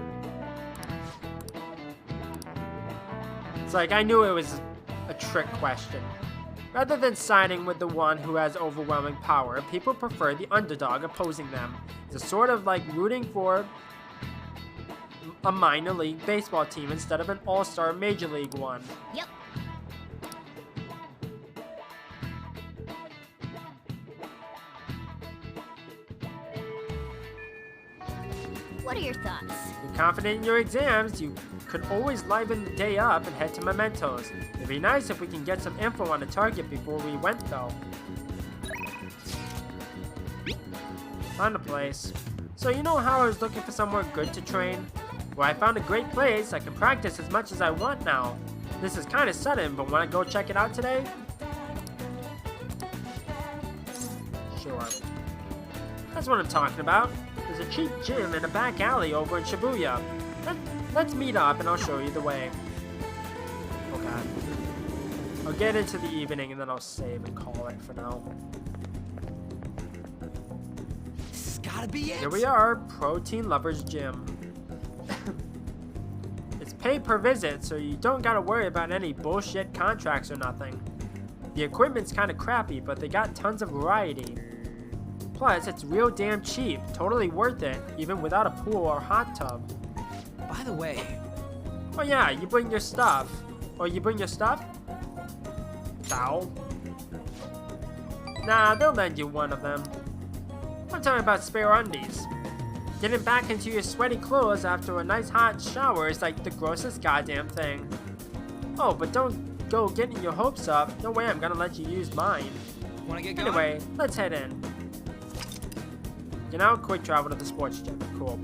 It's like I knew it was a trick question. Rather than siding with the one who has overwhelming power, people prefer the underdog opposing them. It's a sort of like rooting for a minor league baseball team instead of an all-star major league one. Yep. What are your thoughts? You're confident in your exams, you could always liven the day up and head to Mementos. It'd be nice if we can get some info on the target before we went though. Found a place. So you know how I was looking for somewhere good to train? Well, I found a great place. I can practice as much as I want now. This is kind of sudden, but wanna go check it out today? Sure. That's what I'm talking about. There's a cheap gym in a back alley over in Shibuya. Let's meet up and I'll show you the way. Okay. I'll get into the evening and then I'll save and call it for now. This has gotta be it. Here we are, Protein Lovers Gym. It's pay per visit, so you don't gotta worry about any bullshit contracts or nothing. The equipment's kinda crappy, but they got tons of variety. Plus, it's real damn cheap, totally worth it, even without a pool or hot tub. By the way, Oh yeah, you bring your stuff. Or you bring your stuff? Towel? Nah, they'll lend you one of them. I'm talking about spare undies. Getting back into your sweaty clothes after a nice hot shower is like the grossest goddamn thing. Oh, but don't go getting your hopes up. No way I'm gonna let you use mine. wanna get going? Anyway, let's head in. You know, quick travel to the sports gym. Cool.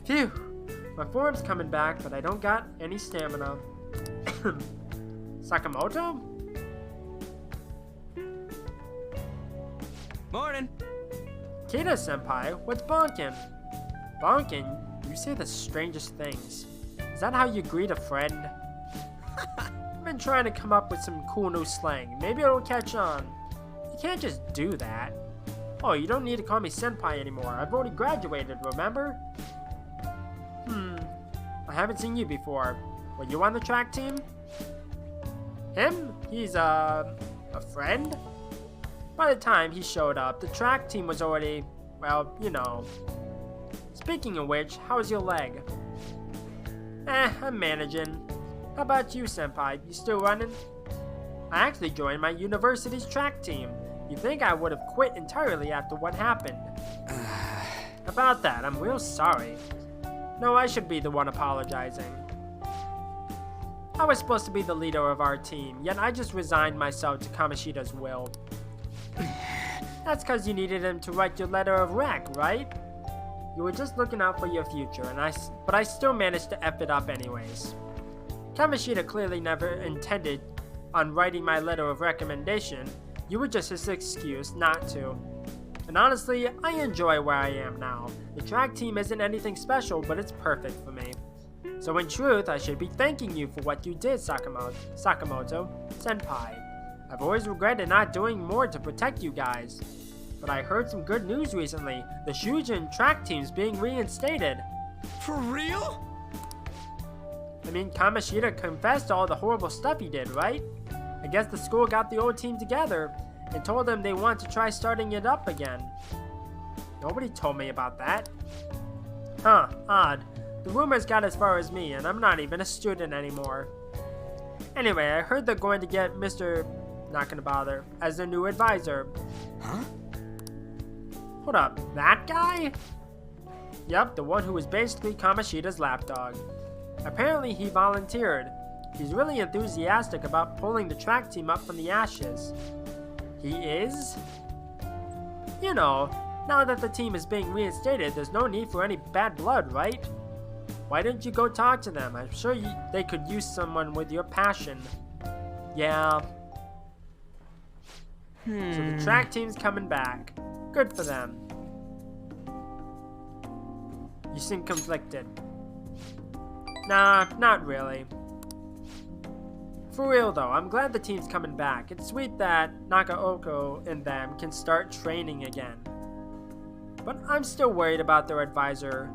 Phew. My form's coming back, but I don't got any stamina. Sakamoto? Morning. Kita-senpai, what's bonkin'? Bonkin'? You say the strangest things. Is that how you greet a friend? I've been trying to come up with some cool new slang. Maybe it'll catch on. You can't just do that. Oh, you don't need to call me senpai anymore. I've already graduated, remember? I haven't seen you before. Were you on the track team? Him? He's, a friend? By the time he showed up, the track team was already, well, you know. Speaking of which, how's your leg? I'm managing. How about you, senpai? You still running? I actually joined my university's track team. You'd think I would have quit entirely after what happened. About that, I'm real sorry. No, I should be the one apologizing. I was supposed to be the leader of our team, yet I just resigned myself to Kamoshida's will. That's because you needed him to write your letter of rec, right? You were just looking out for your future, but I still managed to F it up anyways. Kamoshida clearly never intended on writing my letter of recommendation. You were just his excuse not to. And honestly, I enjoy where I am now. The track team isn't anything special, but it's perfect for me. So in truth, I should be thanking you for what you did, Sakamoto-senpai. I've always regretted not doing more to protect you guys. But I heard some good news recently. The Shujin track team's being reinstated. For real? I mean, Kamoshida confessed to all the horrible stuff he did, right? I guess the school got the old team together, and told them they want to try starting it up again. Nobody told me about that. Huh, odd. The rumors got as far as me, and I'm not even a student anymore. Anyway, I heard they're going to get Mr. Not gonna bother as their new advisor. Huh? Hold up, that guy? Yep, the one who was basically Kamoshida's lapdog. Apparently he volunteered. He's really enthusiastic about pulling the track team up from the ashes. He is? You know, now that the team is being reinstated, there's no need for any bad blood, right? Why didn't you go talk to them? I'm sure they could use someone with your passion. Yeah. So the track team's coming back. Good for them. You seem conflicted. Nah, not really. For real though, I'm glad the team's coming back. It's sweet that Nakaoko and them can start training again. But I'm still worried about their advisor,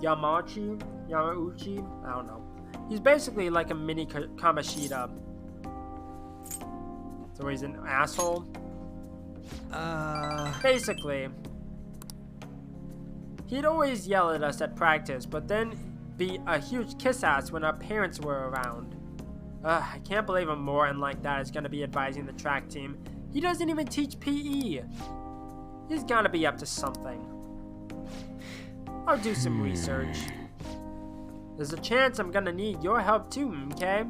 Yamauchi? I don't know. He's basically like a mini Kamoshida. So he's an asshole? Basically. He'd always yell at us at practice, but then be a huge kiss-ass when our parents were around. I can't believe a moron like that is gonna be advising the track team. He doesn't even teach PE. He's gotta be up to something. I'll do some research. There's a chance I'm gonna need your help too, okay?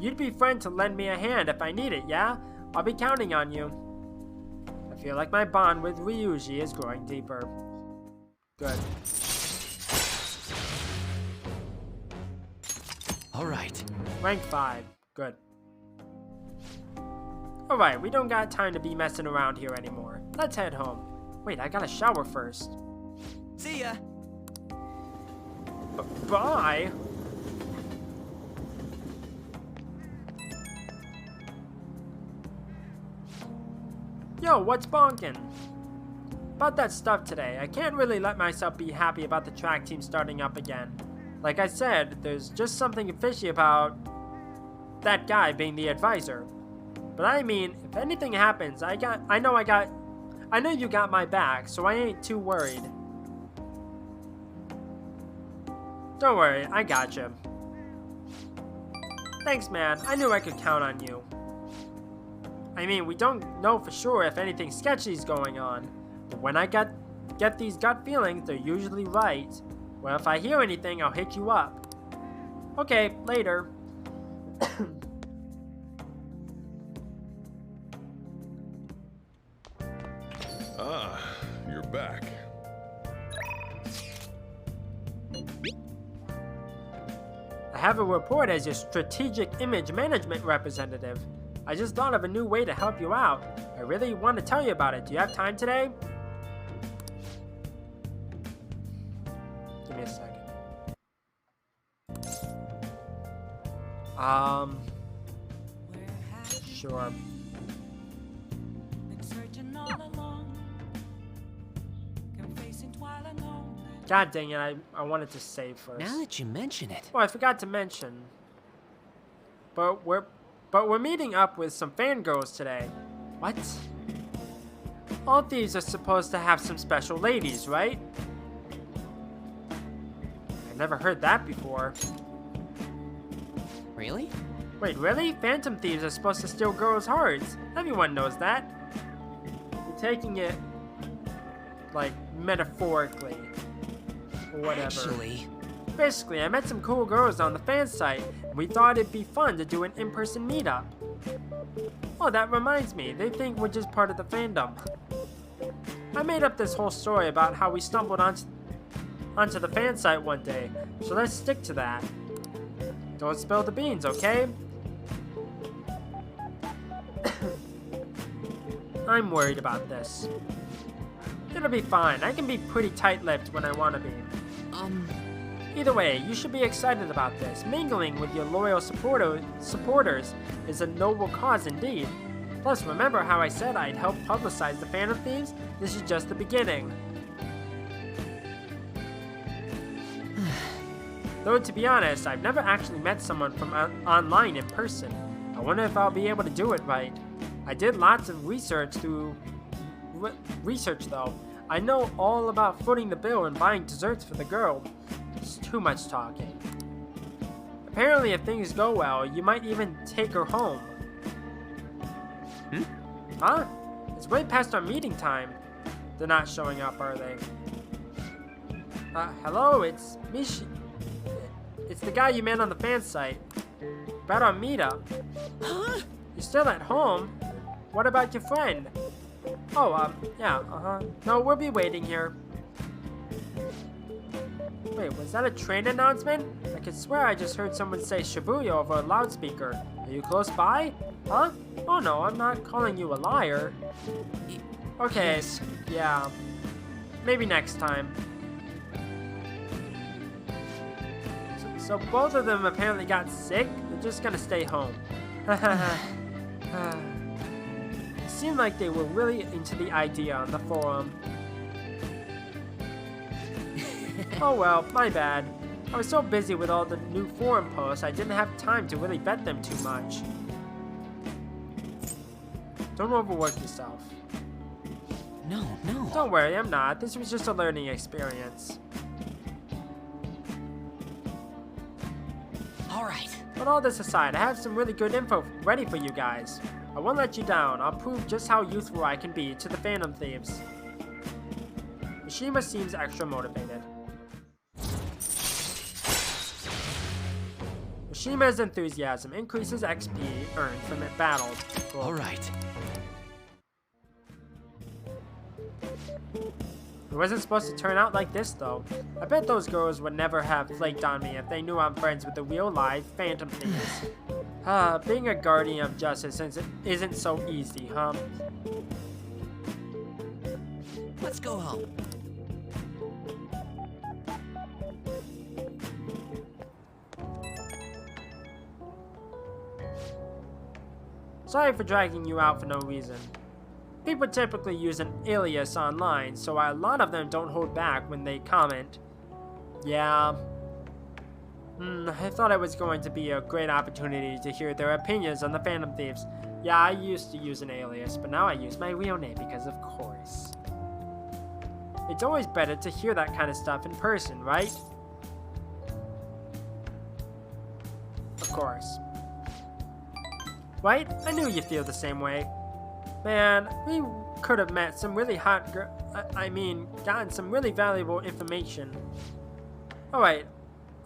You'd be fine to lend me a hand if I need it, yeah? I'll be counting on you. I feel like my bond with Ryuji is growing deeper. Good. Alright. Rank 5. Good. Alright, we don't got time to be messing around here anymore. Let's head home. Wait, I gotta shower first. See ya! Bye! Yo, what's bonkin'? About that stuff today, I can't really let myself be happy about the track team starting up again. Like I said, there's just something fishy about that guy being the advisor. But I mean, if anything happens, I know you got my back, so I ain't too worried. Don't worry, I got you. Thanks, man. I knew I could count on you. I mean, we don't know for sure if anything sketchy's going on, but when I get these gut feelings, they're usually right. Well, if I hear anything, I'll hit you up. Okay, later. Ah, you're back. I have a report as your strategic image management representative. I just thought of a new way to help you out. I really want to tell you about it. Do you have time today? Give me a second. Sure. God dang it, I wanted to save first. Now that you mention it. Oh, I forgot to mention. But we're meeting up with some fangirls today. What? All thieves are supposed to have some special ladies, right? I've never heard that before. Really? Wait, really? Phantom thieves are supposed to steal girls' hearts. Everyone knows that. You're taking it, like, metaphorically. Or whatever. Actually... Basically, I met some cool girls on the fan site, and we thought it'd be fun to do an in-person meetup. Oh, that reminds me, they think we're just part of the fandom. I made up this whole story about how we stumbled onto the fan site one day, so let's stick to that. Don't spill the beans, okay? I'm worried about this. It'll be fine, I can be pretty tight-lipped when I want to be. Either way, you should be excited about this. Mingling with your loyal supporters is a noble cause indeed. Plus, remember how I said I'd help publicize the Phantom Thieves? This is just the beginning. Though, to be honest, I've never actually met someone from online in person. I wonder if I'll be able to do it right. I did lots of research though. I know all about footing the bill and buying desserts for the girl. It's too much talking. Apparently, if things go well, you might even take her home. Huh? It's way past our meeting time. They're not showing up, are they? Hello, it's Mishi. It's the guy you met on the fan site. About our meetup. Huh? You're still at home? What about your friend? Oh, yeah, No, we'll be waiting here. Wait, was that a train announcement? I could swear I just heard someone say Shibuya over a loudspeaker. Are you close by? Huh? Oh no, I'm not calling you a liar. Okay, Yes. yeah. Maybe next time. So both of them apparently got sick? They're just gonna stay home. It seemed like they were really into the idea on the forum. Oh well, my bad. I was so busy with all the new forum posts, I didn't have time to really vet them too much. Don't overwork yourself. No. Don't worry, I'm not. This was just a learning experience. All right. But all this aside, I have some really good info ready for you guys. I won't let you down. I'll prove just how useful I can be to the Phantom Thieves. Mishima seems extra motivated. Mishima's enthusiasm increases XP earned from it battle. Cool. All right. It wasn't supposed to turn out like this, though. I bet those girls would never have flaked on me if they knew I'm friends with the real-life Phantom Thieves. Being a guardian of justice isn't so easy, huh? Let's go home. Sorry for dragging you out for no reason. People typically use an alias online, so a lot of them don't hold back when they comment. Yeah. I thought it was going to be a great opportunity to hear their opinions on the Phantom Thieves. Yeah, I used to use an alias, but now I use my real name because of course. It's always better to hear that kind of stuff in person, right? Of course. Right? I knew you'd feel the same way. Man, we could have met some really hot gotten some really valuable information. Alright,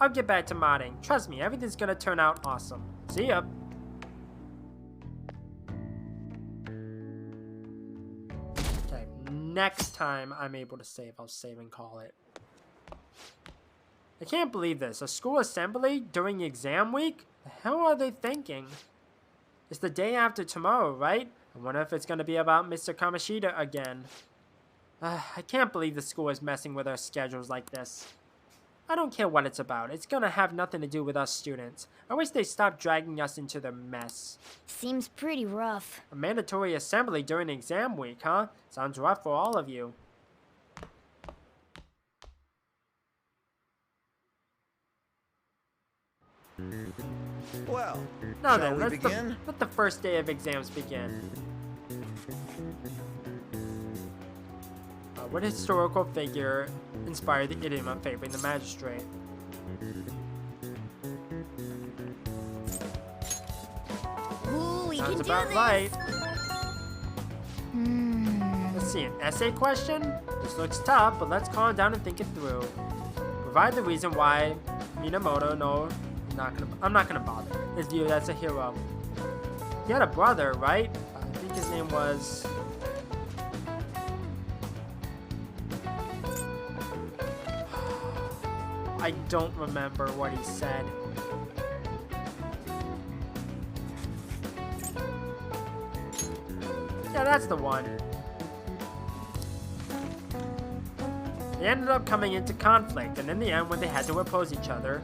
I'll get back to modding. Trust me, everything's gonna turn out awesome. See ya. Okay, next time I'm able to save, I'll save and call it. I can't believe this. A school assembly during exam week? The hell are they thinking? It's the day after tomorrow, right? I wonder if it's going to be about Mr. Kamishita again. I can't believe the school is messing with our schedules like this. I don't care what it's about. It's going to have nothing to do with us students. I wish they stopped dragging us into their mess. Seems pretty rough. A mandatory assembly during exam week, huh? Sounds rough for all of you. Well, Now shall then, we let begin? the first day of exams begin. What historical figure inspired the idiom of favoring the magistrate? Ooh, we Sounds can do about this. right. Let's see, an essay question? This looks tough, but let's calm down and think it through. Provide the reason why Minamoto, no, I'm not gonna bother, is viewed as a hero. He had a brother, right? I think his name was... I don't remember what he said. Yeah, that's the one. They ended up coming into conflict, and in the end, when they had to oppose each other,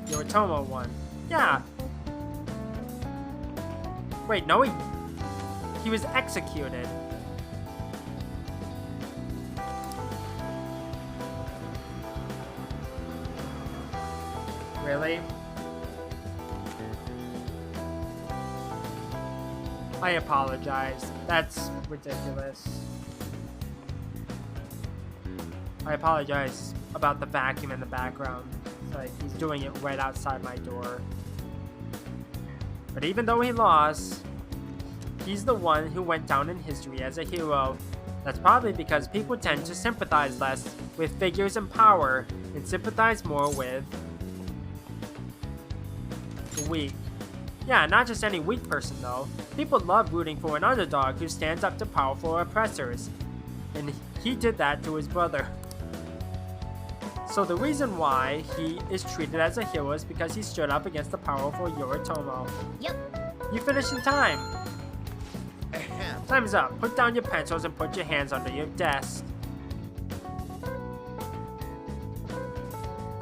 Yoritomo won. Yeah. Wait, no, he was executed. Really? I apologize. That's ridiculous. I apologize about the vacuum in the background. It's like he's doing it right outside my door. But even though he lost, he's the one who went down in history as a hero. That's probably because people tend to sympathize less with figures in power and sympathize more with the weak. Yeah, not just any weak person though. People love rooting for an underdog who stands up to powerful oppressors. And he did that to his brother. So the reason why he is treated as a hero is because he stood up against the powerful Yoritomo. Yep. You finished in time. Ahem. Time's up. Put down your pencils and put your hands under your desk.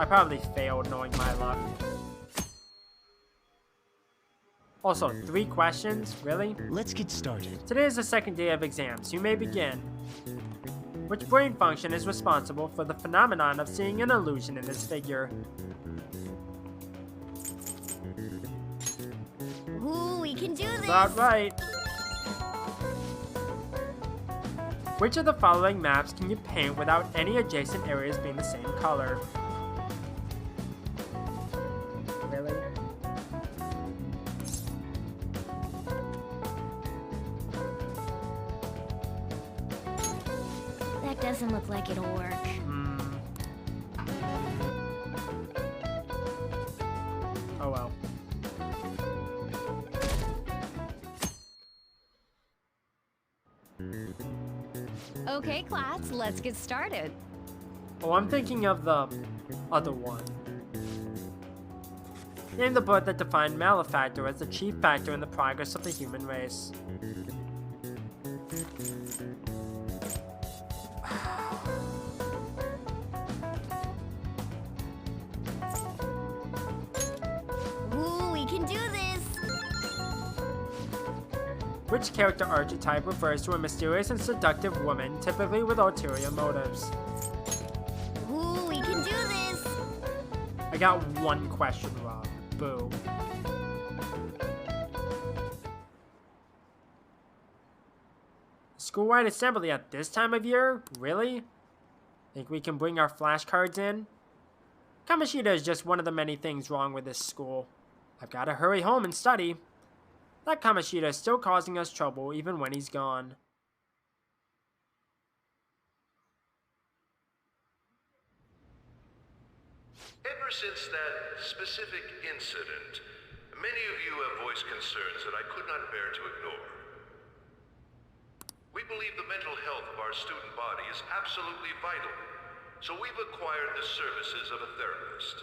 I probably failed knowing my luck. Also, 3 questions? Really? Let's get started. Today is the second day of exams. You may begin. Which brain function is responsible for the phenomenon of seeing an illusion in this figure? Ooh, we can do this. About right. Which of the following maps can you paint without any adjacent areas being the same color? Really? That doesn't look like it'll work. Oh well. Okay, class, let's get started. Oh, I'm thinking of the other one. Name the bird that defined malefactor as the chief factor in the progress of the human race. Ooh, we can do this. Which character archetype refers to a mysterious and seductive woman, typically with ulterior motives? Ooh, we can do this. I got 1 question wrong. Boo. School-wide assembly at this time of year? Really? Think we can bring our flashcards in? Kamoshida is just one of the many things wrong with this school. I've got to hurry home and study. That Kamoshida is still causing us trouble even when he's gone. Ever since that specific incident, many of you have voiced concerns that I could not bear to ignore. We believe the mental health of our student body is absolutely vital, so we've acquired the services of a therapist.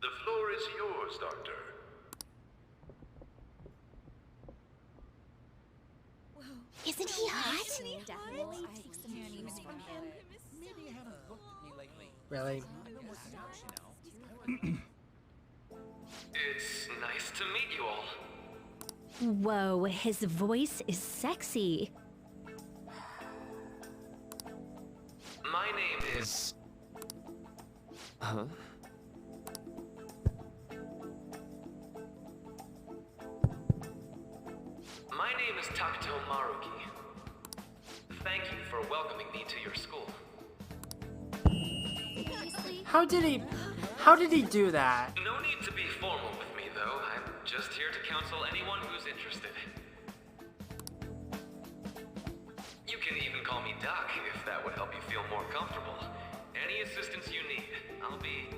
The floor is yours, Doctor. Isn't he hot? Really? It's nice to meet you all. Whoa, his voice is sexy. My name is... Huh? My name is Takuto Maruki. Thank you for welcoming me to your school. How did he do that? No need to be formal with me, though. I'm just here to counsel anyone who's interested. You can even call me Doc, if that would help you feel more comfortable. Any assistance you need, I'll be...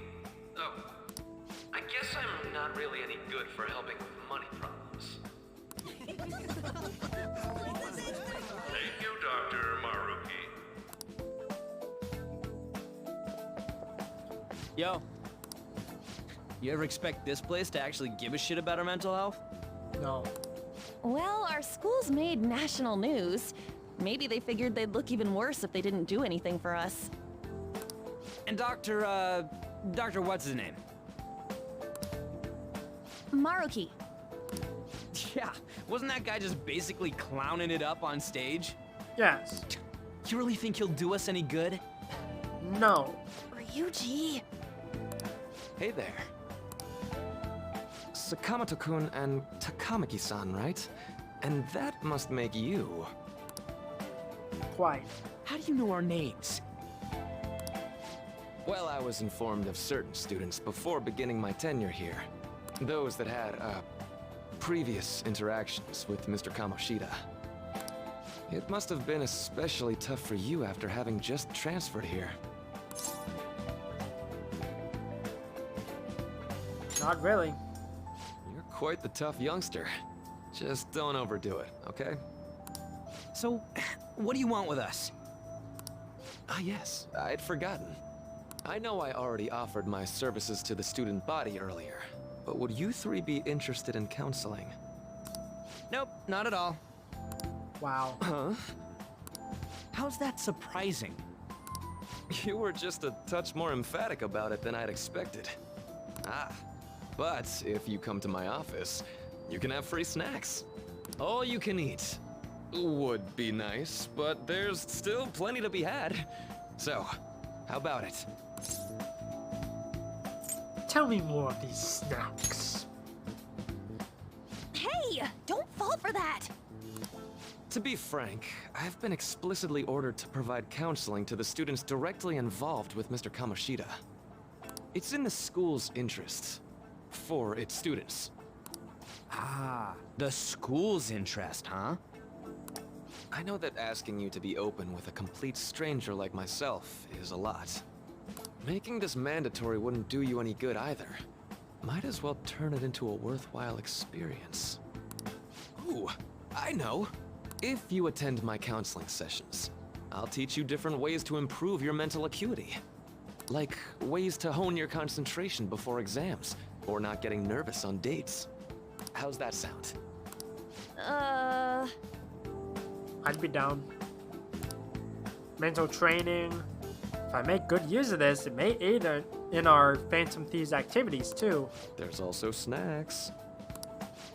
Oh, I guess I'm not really any good for helping with money problems. Thank you, Dr. Maruki. Yo, you ever expect this place to actually give a shit about our mental health? No. Well, our school's made national news. Maybe they figured they'd look even worse if they didn't do anything for us. And Dr. what's his name? Maruki. Yeah, wasn't that guy just basically clowning it up on stage? Yes. You really think he'll do us any good? No. Ryuji. Hey there. Sakamoto-kun and Takamaki-san, right? And that must make you... Quite. How do you know our names? Well, I was informed of certain students before beginning my tenure here. Those that had, previous interactions with Mr. Kamoshida. It must have been especially tough for you after having just transferred here. Not really. You're quite the tough youngster. Just don't overdo it, okay? So, what do you want with us? Ah yes, I'd forgotten. I know I already offered my services to the student body earlier, but would you three be interested in counseling? Nope, not at all. Wow. Huh? How's that surprising? You were just a touch more emphatic about it than I'd expected. Ah, but if you come to my office, you can have free snacks. All you can eat. Would be nice, but there's still plenty to be had. So, how about it? Tell me more of these snacks. Hey, don't fall for that. To be frank, I've been explicitly ordered to provide counseling to the students directly involved with Mr. Kamoshida. It's in the school's interests. For its students. Ah, the school's interest, huh? I know that asking you to be open with a complete stranger like myself is a lot. Making this mandatory wouldn't do you any good either. Might as well turn it into a worthwhile experience. Ooh, I know! If you attend my counseling sessions, I'll teach you different ways to improve your mental acuity. Like ways to hone your concentration before exams, or not getting nervous on dates. How's that sound? I'd be down. Mental training. If I make good use of this, it may aid in our Phantom Thieves activities too. There's also snacks.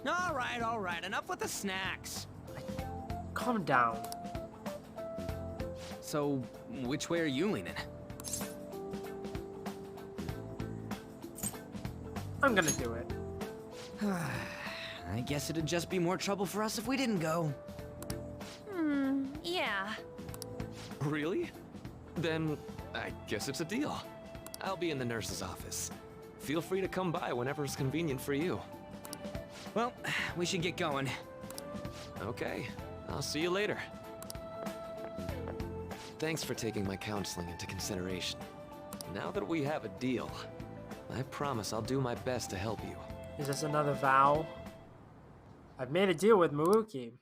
All right, enough with the snacks. Calm down. So, which way are you leaning? I'm gonna do it. I guess it'd just be more trouble for us if we didn't go. Yeah. Really? Then I guess it's a deal. I'll be in the nurse's office. Feel free to come by whenever it's convenient for you. Well, we should get going. Okay, I'll see you later. Thanks for taking my counseling into consideration. Now that we have a deal, I promise I'll do my best to help you. Is this another vow? I've made a deal with Maruki.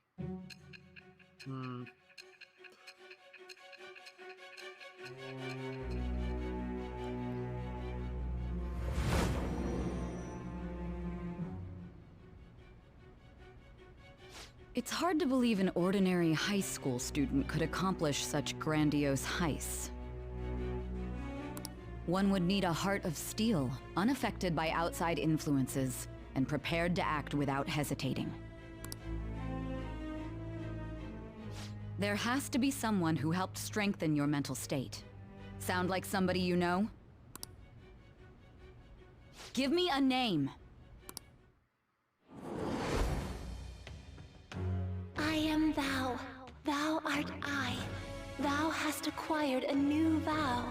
It's hard to believe an ordinary high school student could accomplish such grandiose heists. One would need a heart of steel, unaffected by outside influences, and prepared to act without hesitating. There has to be someone who helped strengthen your mental state. Sound like somebody you know? Give me a name. I am thou. Thou art I. Thou hast acquired a new vow.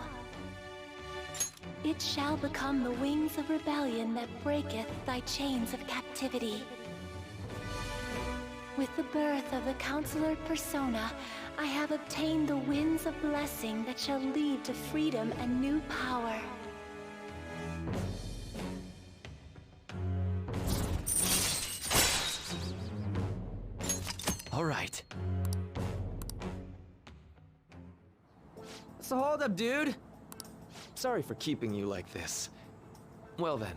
It shall become the wings of rebellion that breaketh thy chains of captivity. With the birth of the Counselor Persona, I have obtained the winds of blessing that shall lead to freedom and new power. All right. So hold up, dude. Sorry for keeping you like this. Well then.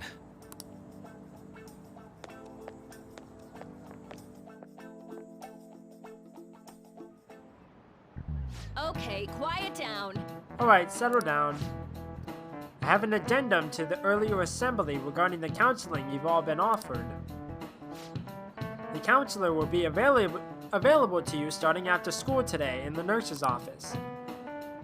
Okay, quiet down. Alright, settle down. I have an addendum to the earlier assembly regarding the counseling you've all been offered. The counselor will be available to you starting after school today in the nurse's office.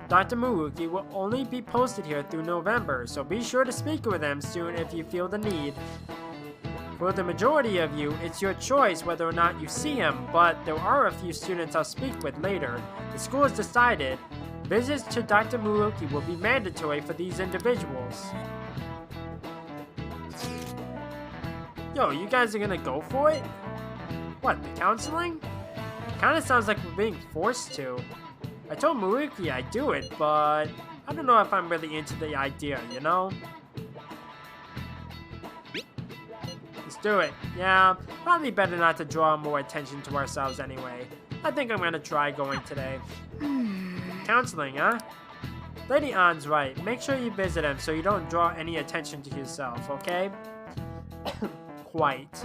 Dr. Maruki will only be posted here through November, so be sure to speak with him soon if you feel the need. For the majority of you, it's your choice whether or not you see him, but there are a few students I'll speak with later. The school has decided visits to Dr. Muruki will be mandatory for these individuals. Yo, you guys are gonna go for it? What, the counseling? Kinda sounds like we're being forced to. I told Muruki I'd do it, but I don't know if I'm really into the idea, you know? Let's do it. Yeah, probably better not to draw more attention to ourselves anyway. I think I'm gonna try going today. Counseling, huh? Lady Ann's right. Make sure you visit him so you don't draw any attention to yourself, okay? Quite.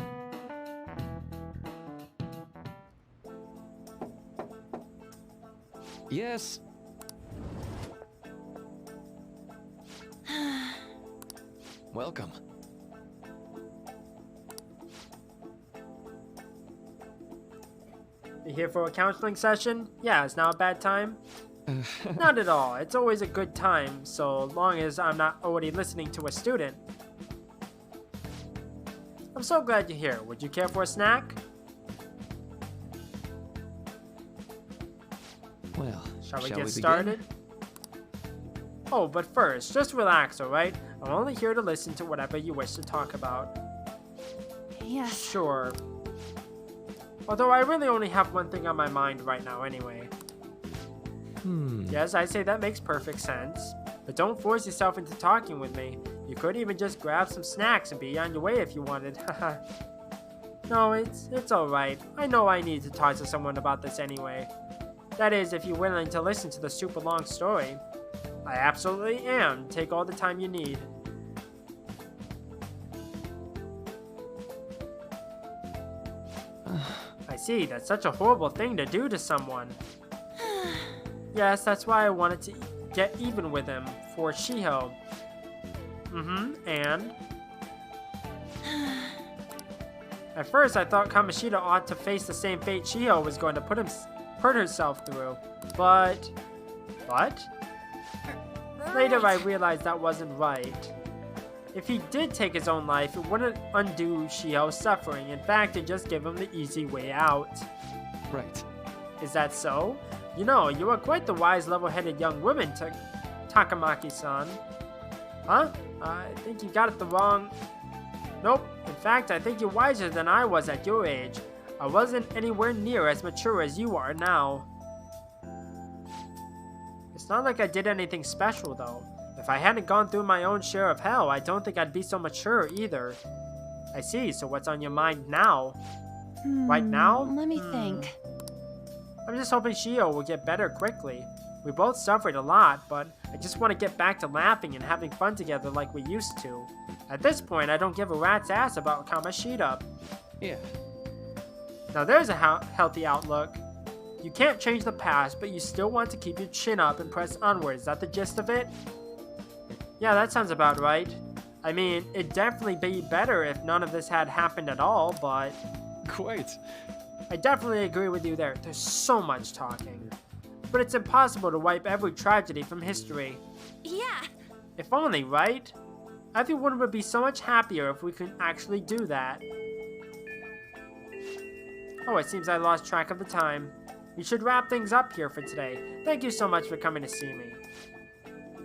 Yes. Welcome. You here for a counseling session? Yeah, is now a bad time? Not at all. It's always a good time, so long as I'm not already listening to a student. I'm so glad you're here. Would you care for a snack? Well, Shall we get begin? started? Oh, but first, just relax, alright? I'm only here to listen to whatever you wish to talk about. Yes. Sure. Although I really only have one thing on my mind right now anyway. Yes, I say that makes perfect sense. But don't force yourself into talking with me. You could even just grab some snacks and be on your way if you wanted. No, it's alright. I know I need to talk to someone about this anyway. That is, if you're willing to listen to the super long story. I absolutely am. Take all the time you need. I see, that's such a horrible thing to do to someone. Yes, that's why I wanted to get even with him, for Shiho. And? At first, I thought Kamoshida ought to face the same fate Shiho was going to put herself through, but... What? Later, I realized that wasn't right. If he did take his own life, it wouldn't undo Shiho's suffering. In fact, it'd just give him the easy way out. Right. Is that so? You know, you are quite the wise, level-headed young woman, Takamaki-san. Huh? I think you got it the wrong... Nope. In fact, I think you're wiser than I was at your age. I wasn't anywhere near as mature as you are now. It's not like I did anything special, though. If I hadn't gone through my own share of hell, I don't think I'd be so mature either. I see, so what's on your mind now? Right now? Let me think. I'm just hoping Shio will get better quickly. We both suffered a lot, but I just want to get back to laughing and having fun together like we used to. At this point, I don't give a rat's ass about Kamoshida. Yeah. Now there's a healthy outlook. You can't change the past, but you still want to keep your chin up and press onward. Is that the gist of it? Yeah, that sounds about right. I mean, it'd definitely be better if none of this had happened at all, but... Quite. I definitely agree with you there. There's so much talking. But it's impossible to wipe every tragedy from history. Yeah. If only, right? Everyone would be so much happier if we could actually do that. Oh, it seems I lost track of the time. We should wrap things up here for today. Thank you so much for coming to see me.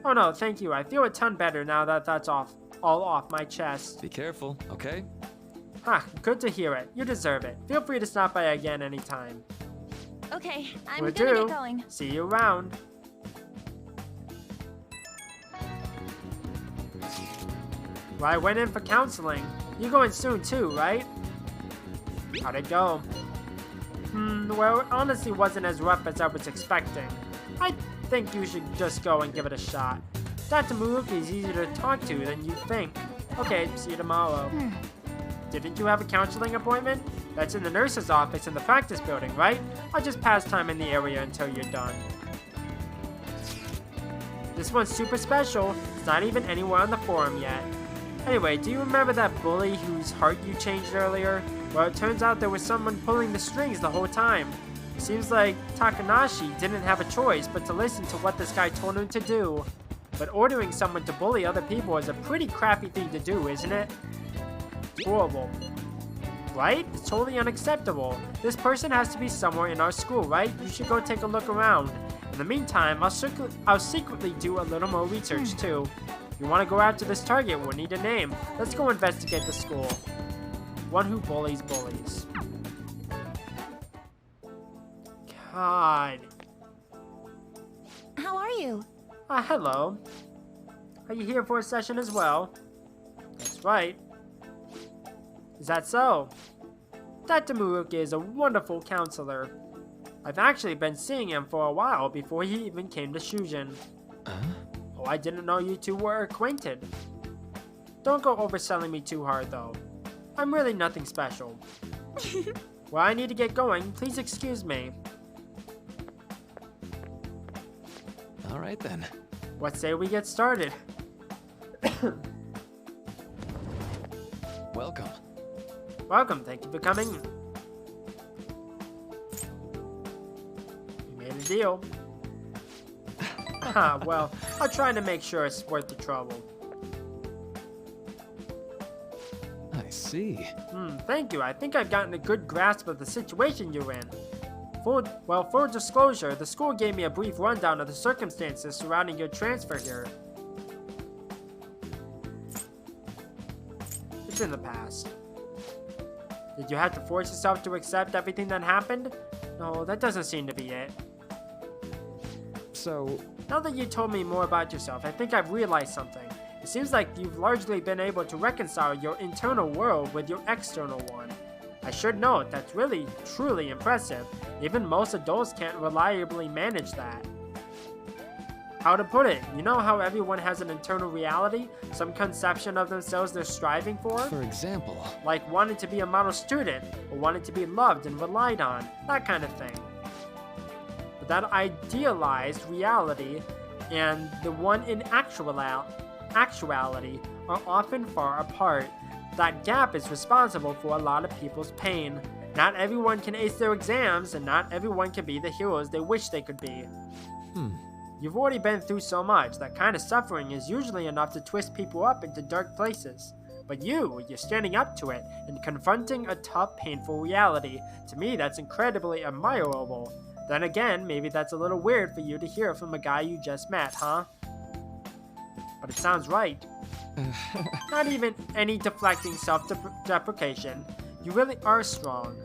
Oh no, thank you. I feel a ton better now that that's all off my chest. Be careful, okay? Ha, good to hear it. You deserve it. Feel free to stop by again anytime. Okay, I'm Will gonna do. get going. See you around. Well, I went in for counseling. You're going soon too, right? How'd it go? Well, it honestly wasn't as rough as I was expecting. I think you should just go and give it a shot. Dr. Muruki is easier to talk to than you think. Okay, see you tomorrow. Didn't you have a counseling appointment? That's in the nurse's office in the practice building, right? I'll just pass time in the area until you're done. This one's super special. It's not even anywhere on the forum yet. Anyway, do you remember that bully whose heart you changed earlier? Well, it turns out there was someone pulling the strings the whole time. It seems like Takanashi didn't have a choice but to listen to what this guy told him to do. But ordering someone to bully other people is a pretty crappy thing to do, isn't it? horrible. Right? It's totally unacceptable. This person has to be somewhere in our school, right? You should go take a look around. In the meantime, I'll secretly do a little more research too. If you want to go after this target, we'll need a name. Let's go investigate the school. One who bullies bullies. God. How are you? Hello. Are you here for a session as well? That's right. Is that so? Dr. Muruki is a wonderful counselor. I've actually been seeing him for a while before he even came to Shujin. Oh, I didn't know you two were acquainted. Don't go overselling me too hard, though. I'm really nothing special. Well, I need to get going. Please excuse me. All right, then. What say we get started? Welcome. Welcome, thank you for coming. We made a deal. Well, I'll try to make sure it's worth the trouble. I see. Thank you. I think I've gotten a good grasp of the situation you're in. Full disclosure, the school gave me a brief rundown of the circumstances surrounding your transfer here. It's in the past. Did you have to force yourself to accept everything that happened? No, that doesn't seem to be it. So, now that you told me more about yourself, I think I've realized something. It seems like you've largely been able to reconcile your internal world with your external one. I should note that's really, truly impressive. Even most adults can't reliably manage that. How to put it, you know how everyone has an internal reality? Some conception of themselves they're striving for? For example? Like wanting to be a model student, or wanting to be loved and relied on, that kind of thing. But that idealized reality and the one in actuality are often far apart. That gap is responsible for a lot of people's pain. Not everyone can ace their exams, and not everyone can be the heroes they wish they could be. You've already been through so much, that kind of suffering is usually enough to twist people up into dark places. But you're standing up to it and confronting a tough, painful reality. To me, that's incredibly admirable. Then again, maybe that's a little weird for you to hear from a guy you just met, huh? But it sounds right. Not even any deflecting self-deprecation. You really are strong.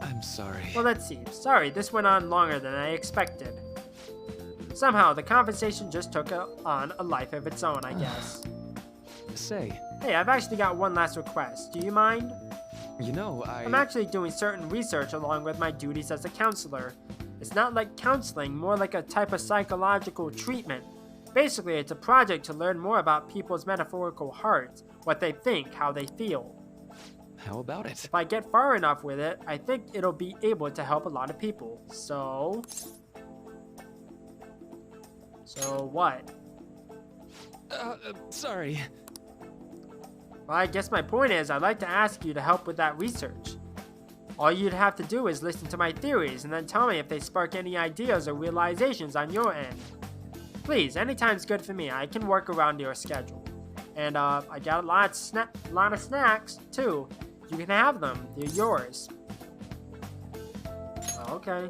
I'm sorry. Well, let's see. Sorry, this went on longer than I expected. Somehow, the conversation just took on a life of its own, I guess. Say. Hey, I've actually got one last request. Do you mind? You know, I'm actually doing certain research along with my duties as a counselor. It's not like counseling, more like a type of psychological treatment. Basically, it's a project to learn more about people's metaphorical hearts, what they think, how they feel. How about it? If I get far enough with it, I think it'll be able to help a lot of people. So what? Sorry. Well, I guess my point is I'd like to ask you to help with that research. All you'd have to do is listen to my theories and then tell me if they spark any ideas or realizations on your end. Please, anytime's good for me. I can work around your schedule. And I got a lot of snacks too. You can have them. They're yours. Okay.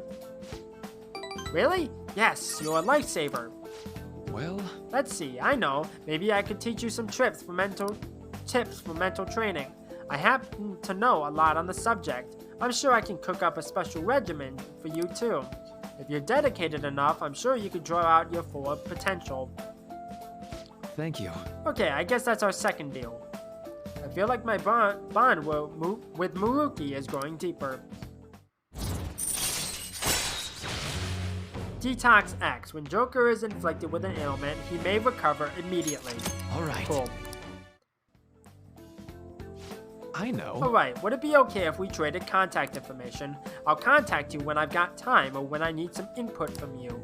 Really? Yes, you're a lifesaver. Well, let's see. I know. Maybe I could teach you some tips for mental training. I happen to know a lot on the subject. I'm sure I can cook up a special regimen for you too. If you're dedicated enough, I'm sure you could draw out your full potential. Thank you. Okay, I guess that's our second deal. I feel like my bond with Muruki is growing deeper. Detox X. When Joker is inflicted with an ailment, he may recover immediately. Alright. Cool. I know. Alright, would it be okay if we traded contact information? I'll contact you when I've got time or when I need some input from you.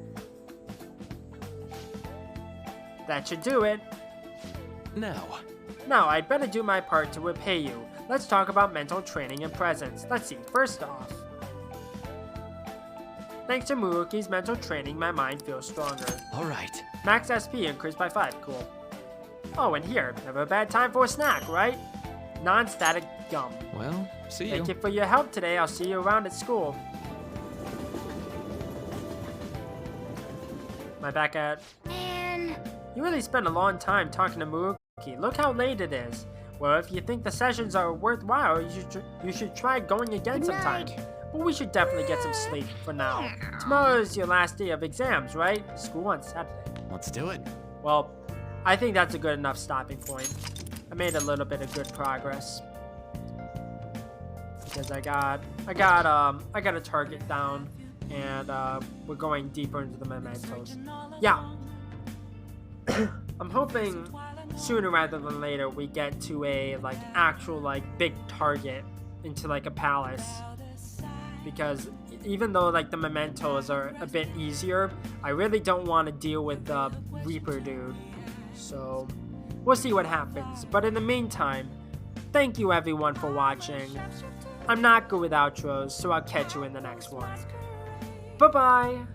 That should do it. Now, I'd better do my part to repay you. Let's talk about mental training and presence. Let's see, first off. Thanks to Muruki's mental training, my mind feels stronger. Alright. Max SP increased by 5, cool. Oh, and here, never a bad time for a snack, right? non-static gum. Well, see you. Thank you for your help today. I'll see you around at school. Am I back at... Man. You really spent a long time talking to Muruki. Look how late it is. Well, if you think the sessions are worthwhile, you should try going again sometime. But we should definitely get some sleep for now. Tomorrow is your last day of exams, right? School on Saturday. Let's do it. Well, I think that's a good enough stopping point. I made a little bit of good progress. Because I got a target down, and we're going deeper into the mementos. Yeah. I'm hoping sooner rather than later we get to a like actual like big target into like a palace, because even though like the mementos are a bit easier, I really don't want to deal with the Reaper dude. So we'll see what happens. But in the meantime, thank you everyone for watching. I'm not good with outros, so I'll catch you in the next one. Bye bye.